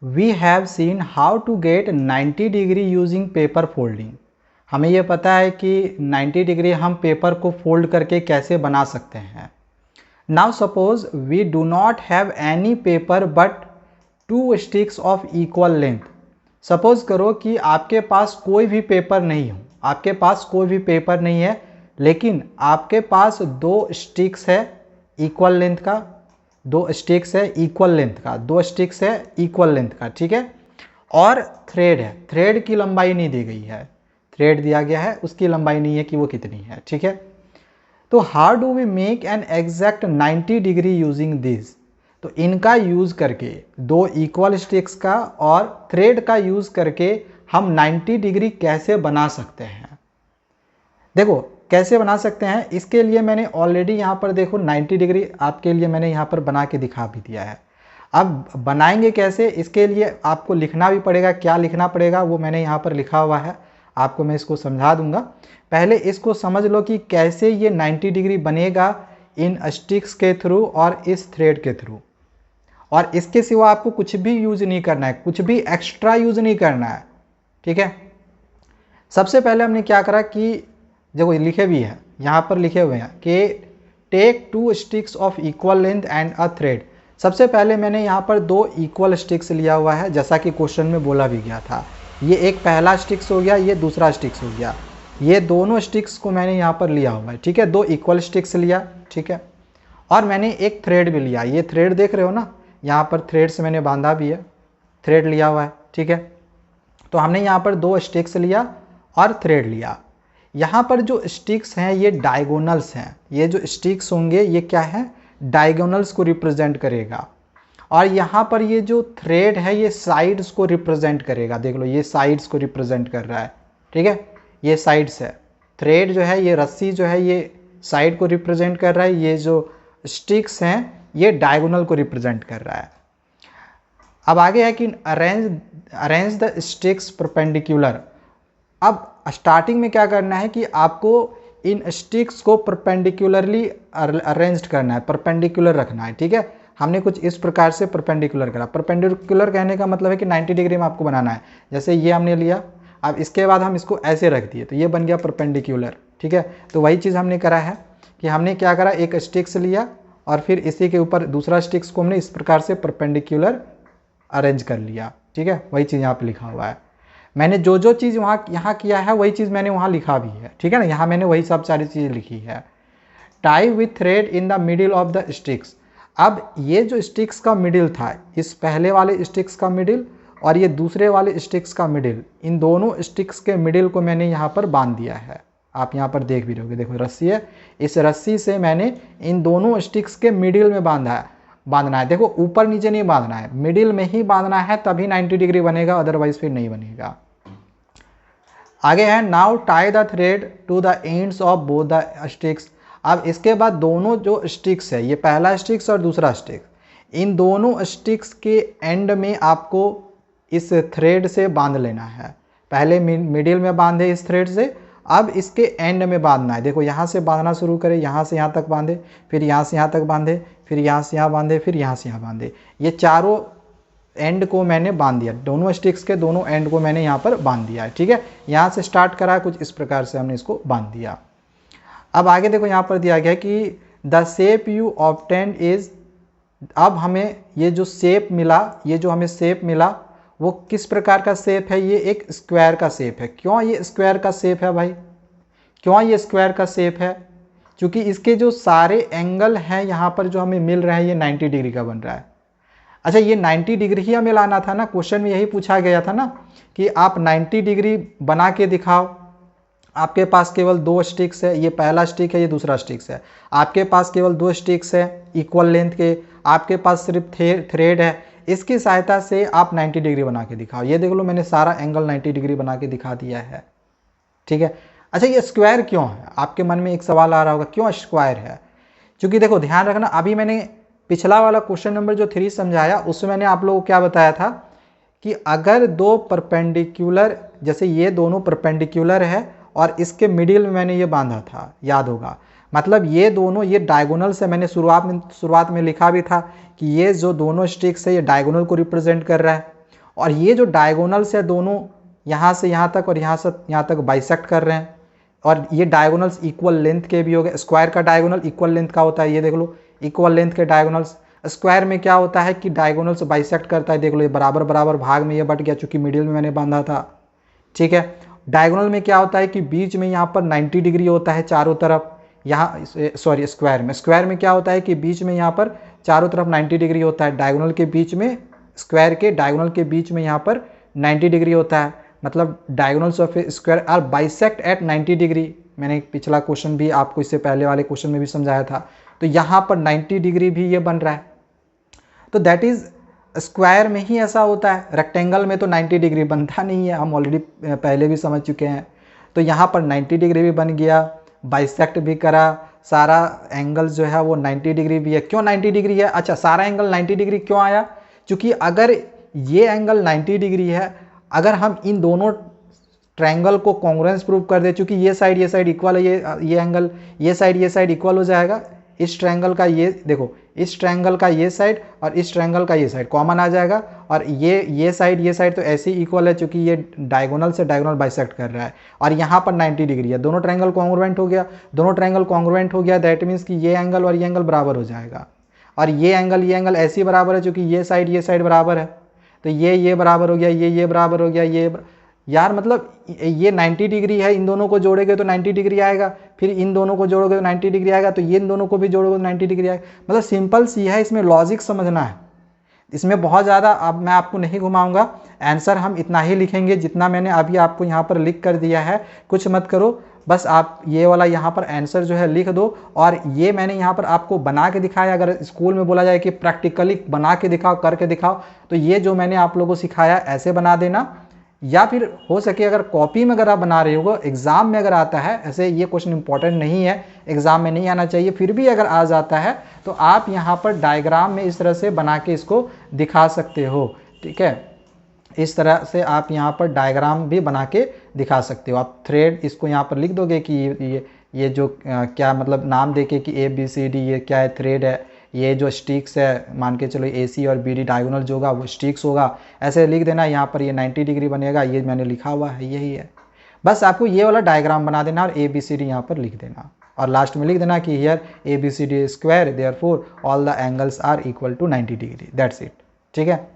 we have seen how to get 90 degree using paper folding. हमें ये पता है कि 90 डिग्री हम पेपर को फोल्ड करके कैसे बना सकते हैं। Now suppose we do not have any paper but 2 sticks of equal length. Suppose करो कि आपके पास कोई भी पेपर नहीं हो, आपके पास कोई भी पेपर नहीं है, लेकिन आपके पास 2 स्टिक्स है इक्वल लेंथ का, 2 स्टिक्स है इक्वल लेंथ का, 2 स्टिक्स है इक्वल लेंथ का, ठीक है। और थ्रेड है, थ्रेड की लंबाई नहीं दी गई है, थ्रेड दिया गया है, उसकी लंबाई नहीं है कि वो कितनी है, ठीक है। तो how do we make an exact 90 degree using this. तो इनका यूज़ करके, 2 इक्वल स्टिक्स का और थ्रेड का यूज़ करके हम 90 डिग्री कैसे बना सकते हैं। देखो कैसे बना सकते हैं, इसके लिए मैंने ऑलरेडी यहाँ पर देखो 90 डिग्री आपके लिए मैंने यहाँ पर बना के दिखा भी दिया है। अब बनाएंगे कैसे, इसके लिए आपको लिखना भी पड़ेगा, क्या लिखना पड़ेगा वो मैंने यहाँ पर लिखा हुआ है, आपको मैं इसको समझा दूंगा। पहले इसको समझ लो कि कैसे ये 90 डिग्री बनेगा इन स्टिक्स के थ्रू और इस थ्रेड के थ्रू। और इसके सिवा आपको कुछ भी यूज नहीं करना है, कुछ भी एक्स्ट्रा यूज नहीं करना है, ठीक है। सबसे पहले हमने क्या करा कि देखो लिखे भी है, यहाँ पर लिखे हुए हैं कि take 2 sticks of equal length and a thread. सबसे पहले मैंने यहाँ पर 2 इक्वल स्टिक्स लिया हुआ है, जैसा कि क्वेश्चन में बोला भी गया था। ये एक पहला स्टिक्स हो गया, ये दूसरा स्टिक्स हो गया, ये दोनों स्टिक्स को मैंने यहाँ पर लिया हुआ है, ठीक है। 2 इक्वल स्टिक्स लिया, ठीक है। और मैंने एक थ्रेड भी लिया, ये थ्रेड देख रहे हो ना, यहाँ पर थ्रेड से मैंने बांधा भी है, थ्रेड लिया हुआ है, ठीक है। तो हमने यहाँ पर 2 स्टिक्स लिया और थ्रेड लिया। यहाँ पर जो स्टिक्स हैं ये डायगोनल्स हैं, ये जो स्टिक्स होंगे ये क्या है, डायगोनल्स को रिप्रेजेंट करेगा। और यहाँ पर ये जो थ्रेड है ये साइड्स को रिप्रेजेंट करेगा, देख लो ये साइड्स को रिप्रेजेंट कर रहा है, ठीक है। ये साइड्स है, थ्रेड जो है ये रस्सी जो है ये साइड को रिप्रेजेंट कर रहा है, ये जो स्टिक्स हैं ये डायगोनल को रिप्रेजेंट कर रहा है। अब आगे है कि अरेंज द स्टिक्स परपेंडिकुलर। अब स्टार्टिंग में क्या करना है कि आपको इन स्टिक्स को परपेंडिकुलरली अरेंज करना है, परपेंडिकुलर रखना है, ठीक है। हमने कुछ इस प्रकार से परपेंडिकुलर करा। परपेंडिकुलर कहने का मतलब है कि 90 डिग्री में आपको बनाना है। जैसे ये हमने लिया, अब इसके बाद हम इसको ऐसे रख दिए तो ये बन गया परपेंडिकुलर, ठीक है। तो वही चीज़ हमने करा है कि हमने क्या करा, एक स्टिक्स लिया और फिर इसी के ऊपर दूसरा स्टिक्स को हमने इस प्रकार से परपेंडिकुलर अरेंज कर लिया, ठीक है। वही चीज़ यहाँ पे लिखा हुआ है। मैंने जो जो चीज़ यहाँ किया है वही चीज़ मैंने वहाँ लिखा भी है, ठीक है ना। यहाँ मैंने वही सब सारी चीज़ लिखी है। Tie with thread in the middle of the sticks. अब ये जो स्टिक्स का मिडिल था, इस पहले वाले स्टिक्स का मिडिल और ये दूसरे वाले स्टिक्स का मिडिल, इन दोनों स्टिक्स के मिडिल को मैंने यहाँ पर बांध दिया है। आप यहाँ पर देख भी रहोगे, देखो रस्सी है, इस रस्सी से मैंने इन दोनों स्टिक्स के मिडिल में बांधना है। देखो ऊपर नीचे नहीं बांधना है, मिडिल में ही बांधना है, तभी 90 डिग्री बनेगा, अदरवाइज फिर नहीं बनेगा। आगे है now tie the thread to the ends of both the sticks. अब इसके बाद दोनों जो स्टिक्स है, ये पहला स्टिक्स और दूसरा स्टिक्स, इन दोनों स्टिक्स के एंड में आपको इस थ्रेड से बांध लेना है। पहले मिडिल में बांधे इस थ्रेड से, अब इसके एंड में बांधना है। देखो यहाँ से बांधना शुरू करें, यहाँ से यहाँ तक बांधे, फिर यहाँ से यहाँ तक बांधे, फिर यहाँ से यहाँ बांधे, फिर यहाँ से यहाँ बांधे। ये चारों एंड को मैंने बांध दिया, दोनों स्टिक्स के दोनों एंड को मैंने यहाँ पर बांध दिया है, ठीक है। यहाँ से स्टार्ट करा, कुछ इस प्रकार से हमने इसको बांध दिया। अब आगे देखो यहाँ पर दिया गया कि the shape you obtained is. अब हमें ये जो शेप मिला, ये जो हमें शेप मिला वो किस प्रकार का शेप है, ये एक स्क्वायर का शेप है। क्यों ये स्क्वायर का शेप है भाई, क्यों ये स्क्वायर का शेप है, क्योंकि इसके जो सारे एंगल हैं यहाँ पर जो हमें मिल रहा है ये 90 डिग्री का बन रहा है। अच्छा ये 90 डिग्री ही हमें लाना था ना, क्वेश्चन में यही पूछा गया था ना कि आप 90 डिग्री बना के दिखाओ। आपके पास केवल 2 स्टिक्स है, ये पहला स्टिक है, ये दूसरा स्टिक्स है। आपके पास केवल 2 स्टिक्स है इक्वल लेंथ के, आपके पास सिर्फ थ्रेड है। इसकी सहायता से आप 90 डिग्री बना के दिखाओ। ये देख लो मैंने सारा एंगल 90 डिग्री बना के दिखा दिया है, ठीक है। अच्छा ये स्क्वायर क्यों है, आपके मन में एक सवाल आ रहा होगा क्यों स्क्वायर है। क्योंकि देखो ध्यान रखना, अभी मैंने पिछला वाला क्वेश्चन नंबर जो 3 समझाया उसमें मैंने आप लोगों को क्या बताया था कि अगर 2 परपेंडिकुलर, जैसे ये दोनों परपेंडिकुलर है और इसके मिडिल में मैंने ये बांधा था, याद होगा, मतलब ये दोनों ये डायगोनल से, मैंने शुरुआत में लिखा भी था कि ये जो दोनों स्टिक्स है ये डायगोनल को रिप्रेजेंट कर रहा है। और ये जो डायगोनल से दोनों यहाँ से यहाँ तक और यहाँ से यहाँ तक बाइसेक्ट कर रहे हैं, और ये डायगोनल्स इक्वल लेंथ के भी हो गए। स्क्वायर का डायगोनल इक्वल लेंथ का होता है, ये देख लो इक्वल लेंथ के डायगोनल्स। स्क्वायर में क्या होता है कि डायगोनल्स बाइसेक्ट करता है, देख लो ये बराबर बराबर भाग में ये बट गया, चूंकि मिडिल में मैंने बांधा था, ठीक है। डायगोनल में क्या होता है कि बीच में यहाँ पर 90 डिग्री होता है चारों तरफ, यहाँ सॉरी स्क्वायर में क्या होता है कि बीच में यहाँ पर चारों तरफ 90 डिग्री होता है, डायगोनल के बीच में, स्क्वायर के डायगोनल के बीच में यहाँ पर 90 डिग्री होता है, मतलब diagonals of a square are bisect at 90 degree. मैंने पिछला क्वेश्चन भी आपको इससे पहले वाले क्वेश्चन में भी समझाया था, तो यहाँ पर 90 डिग्री भी ये बन रहा है। तो दैट इज स्क्वायर में ही ऐसा होता है, रेक्टेंगल में तो 90 डिग्री बनता नहीं है, हम ऑलरेडी पहले भी समझ चुके हैं। तो यहाँ पर 90 डिग्री भी बन गया, बाइसेक्ट भी करा, सारा एंगल जो है वो 90 डिग्री भी है। क्यों 90 डिग्री है? अच्छा, सारा एंगल 90 डिग्री क्यों आया? क्योंकि अगर ये एंगल 90 डिग्री है, अगर हम इन दोनों ट्रायंगल को कॉन्ग्रुएंस प्रूव कर दे, क्योंकि ये साइड इक्वल है, ये एंगल ये साइड इक्वल हो जाएगा, इस ट्रायंगल का ये देखो, इस ट्रायंगल का ये साइड और इस ट्रायंगल का ये साइड कॉमन आ जाएगा, और ये साइड तो ऐसे ही इक्वल है क्योंकि ये डायगोनल से डायगोनल बाइसेक्ट कर रहा है, और यहाँ पर 90 डिग्री है, दोनों ट्रायंगल कॉन्ग्रुएंट हो गया, दोनों ट्रायंगल कॉन्ग्रुएंट हो गया, दैट मीन्स कि ये एंगल और ये एंगल बराबर हो जाएगा, और ये एंगल ऐसे ही बराबर है क्योंकि ये साइड बराबर है, तो ये बराबर हो गया, ये बराबर हो गया, ये यार मतलब ये 90 डिग्री है, इन दोनों को जोड़ेंगे तो 90 डिग्री आएगा, फिर इन दोनों को जोड़ोगे तो 90 डिग्री आएगा, तो ये इन दोनों को भी जोड़ोगे तो 90 डिग्री आएगा। मतलब सिंपल सी है, इसमें लॉजिक समझना है, इसमें बहुत ज़्यादा अब मैं आपको नहीं घुमाऊंगा, आंसर हम इतना ही लिखेंगे जितना मैंने अभी आपको यहाँ पर लिख कर दिया है, कुछ मत करो, बस आप ये वाला यहाँ पर आंसर जो है लिख दो। और ये मैंने यहाँ पर आपको बना के दिखाया, अगर स्कूल में बोला जाए कि प्रैक्टिकली बना के दिखाओ, करके दिखाओ, तो ये जो मैंने आप लोगों को सिखाया ऐसे बना देना, या फिर हो सके अगर कॉपी में अगर आप बना रहे हो, एग्जाम में अगर आता है, ऐसे ये क्वेश्चन इंपॉर्टेंट नहीं है, एग्जाम में नहीं आना चाहिए, फिर भी अगर आ जाता है तो आप यहाँ पर डायग्राम में इस तरह से बना के इसको दिखा सकते हो, ठीक है। इस तरह से आप यहाँ पर डायग्राम भी बना के दिखा सकते हो। आप थ्रेड इसको यहाँ पर लिख दोगे कि ये जो क्या मतलब नाम देके कि ABCD ये क्या है, थ्रेड है, ये जो स्टिक्स है मान के चलो AC और BD डायगोनल जो होगा वो स्टिक्स होगा, ऐसे लिख देना। यहाँ पर ये 90 डिग्री बनेगा, ये मैंने लिखा हुआ है, यही है। बस आपको ये वाला डायग्राम बना देना और ABCD यहाँ पर लिख देना, और लास्ट में लिख देना कि here ABCD square therefore all the angles are equal to 90 degree, that's it, ठीक है।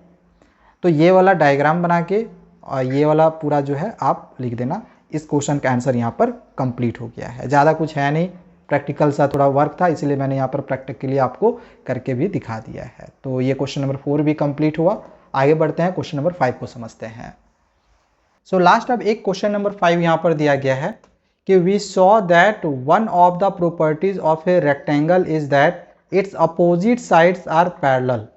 तो ये वाला डायग्राम बना के और ये वाला पूरा जो है आप लिख देना। इस क्वेश्चन का आंसर यहाँ पर कंप्लीट हो गया है, ज़्यादा कुछ है नहीं, प्रैक्टिकल सा थोड़ा वर्क था, इसलिए मैंने यहाँ पर प्रैक्टिकली आपको करके भी दिखा दिया है। तो ये क्वेश्चन नंबर 4 भी कंप्लीट हुआ। आगे बढ़ते हैं, क्वेश्चन नंबर 5 को समझते हैं। सो लास्ट अब एक क्वेश्चन नंबर 5 यहाँ पर दिया गया है कि we saw that one of the properties of a rectangle is that its opposite sides are parallel.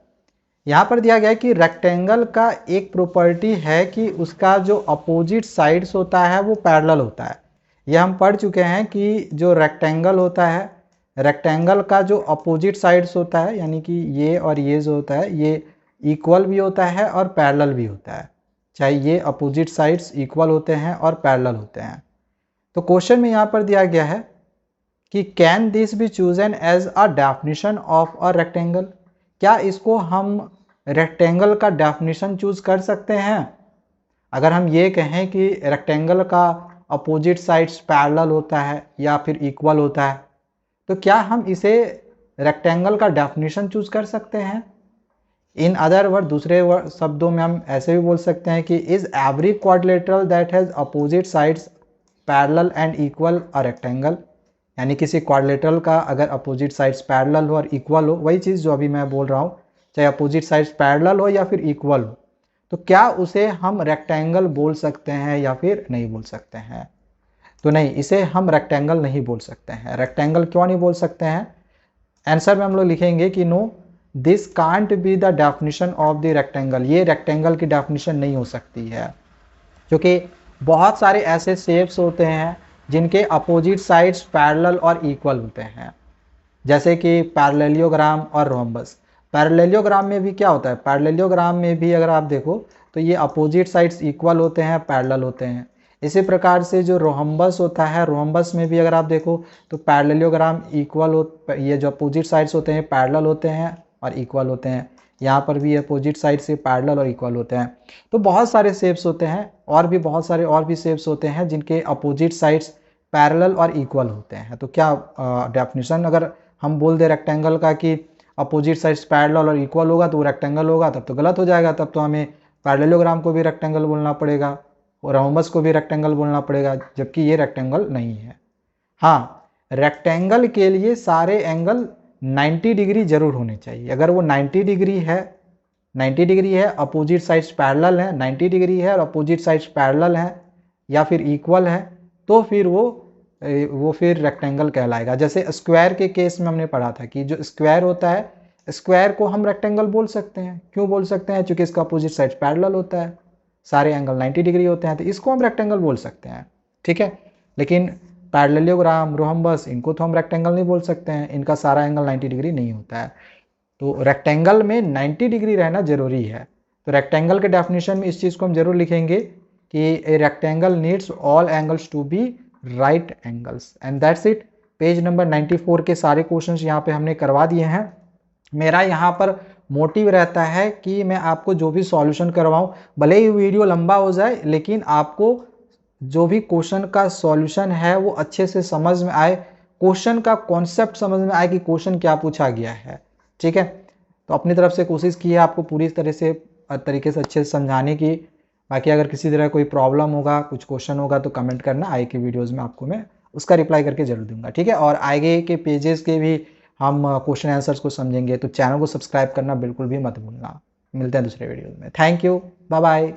यहाँ पर दिया गया है कि रेक्टेंगल का एक प्रॉपर्टी है कि उसका जो अपोजिट साइड्स होता है वो पैरेलल होता है। यह हम पढ़ चुके हैं कि जो रेक्टेंगल होता है, रेक्टेंगल का जो अपोजिट साइड्स होता है, यानी कि ये और ये जो होता है ये इक्वल भी होता है और पैरेलल भी होता है, चाहे ये अपोजिट साइड्स इक्वल होते हैं और पैरेलल होते हैं। तो क्वेश्चन में यहाँ पर दिया गया है कि can this be chosen as a definition of a rectangle, क्या इसको हम रेक्टेंगल का डेफिनेशन चूज कर सकते हैं? अगर हम ये कहें कि रेक्टेंगल का अपोजिट साइड्स पैरेलल होता है या फिर इक्वल होता है, तो क्या हम इसे रेक्टेंगल का डेफिनेशन चूज कर सकते हैं? इन अदर वर्ड, दूसरे शब्दों में हम ऐसे भी बोल सकते हैं कि is every quadrilateral that has opposite sides parallel and equal a rectangle, यानी किसी क्वाड्रिलेटरल का अगर अपोजिट साइड्स पैरेलल हो और इक्वल हो, वही चीज़ जो अभी मैं बोल रहा हूँ, चाहे अपोजिट साइड्स पैरेलल हो या फिर इक्वल हो, तो क्या उसे हम रेक्टेंगल बोल सकते हैं या फिर नहीं बोल सकते हैं? तो नहीं, इसे हम रेक्टेंगल नहीं बोल सकते हैं। रेक्टेंगल क्यों नहीं बोल सकते हैं? आंसर में हम लोग लिखेंगे कि no this can't be the definition of the rectangle, ये रेक्टेंगल की डेफिनेशन नहीं हो सकती है, क्योंकि बहुत सारे ऐसे शेप्स होते हैं जिनके अपोजिट साइड्स पैरेलल और इक्वल होते हैं, जैसे कि पैरेललोग्राम और रोम्बस। पैरेललोग्राम में भी क्या होता है, पैरेललोग्राम में भी अगर आप देखो तो ये अपोजिट साइड्स इक्वल होते हैं, पैरेलल होते हैं। इसी प्रकार से जो रोम्बस होता है, रोम्बस में भी अगर आप देखो तो पैरेललोग्राम इक्वल हो, ये जो अपोजिट साइड्स होते हैं पैरेलल होते हैं और इक्वल होते हैं। यहाँ पर भी अपोजिट साइड से पैरेलल और इक्वल होते हैं। तो बहुत सारे शेप्स होते हैं और भी बहुत सारे और भी शेप्स होते हैं जिनके अपोजिट साइड्स पैरेलल और इक्वल होते हैं। तो क्या डेफिनेशन अगर हम बोल दे रेक्टेंगल का कि अपोजिट साइड्स पैरेलल और इक्वल होगा तो वो रेक्टेंगल होगा, तब तो गलत हो जाएगा। तब तो हमें पैरेललोग्राम को भी रेक्टेंगल बोलना पड़ेगा और रोम्बस को भी रेक्टेंगल बोलना पड़ेगा, जबकि ये रेक्टेंगल नहीं है। हाँ, रेक्टेंगल के लिए सारे एंगल 90 डिग्री जरूर होने चाहिए। अगर वो 90 डिग्री है, 90 डिग्री है, अपोजिट साइड्स पैरेलल हैं, 90 डिग्री है और अपोजिट साइड्स पैरेलल हैं या फिर इक्वल है, तो फिर वो फिर रेक्टेंगल कहलाएगा। जैसे स्क्वायर के केस में हमने पढ़ा था कि जो स्क्वायर होता है, स्क्वायर को हम रेक्टेंगल बोल सकते हैं। क्यों बोल सकते हैं? क्योंकि इसका अपोजिट साइड्स पैरेलल होता है, सारे एंगल 90 डिग्री होते हैं, तो इसको हम रेक्टेंगल बोल सकते हैं। ठीक है, लेकिन पैरेललोग्राम, रोम्बस, इनको तो हम रेक्टेंगल नहीं बोल सकते हैं, इनका सारा एंगल 90 डिग्री नहीं होता है। तो रेक्टेंगल में 90 डिग्री रहना जरूरी है। तो रेक्टेंगल के डेफिनेशन में इस चीज़ को हम जरूर लिखेंगे कि a rectangle needs all angles to be right angles. And that's it. Page number 94 के सारे क्वेश्चंस यहाँ पे हमने करवा दिए हैं। मेरा यहाँ पर मोटिव रहता है कि मैं आपको जो भी सॉल्यूशन करवाऊँ, भले ही वीडियो लंबा हो जाए, लेकिन आपको जो भी क्वेश्चन का सॉल्यूशन है वो अच्छे से समझ में आए, क्वेश्चन का कॉन्सेप्ट समझ में आए कि क्वेश्चन क्या पूछा गया है। ठीक है, तो अपनी तरफ से कोशिश की है आपको पूरी तरीके से अच्छे से समझाने की। बाकी अगर किसी तरह कोई प्रॉब्लम होगा, कुछ क्वेश्चन होगा तो कमेंट करना, आगे के वीडियोज़ में आपको मैं उसका रिप्लाई करके जरूर दूंगा। ठीक है, और आगे के पेजेस के भी हम क्वेश्चन आंसर्स को समझेंगे, तो चैनल को सब्सक्राइब करना बिल्कुल भी मत भूलना। मिलते हैं दूसरे वीडियो में। Thank you, bye bye.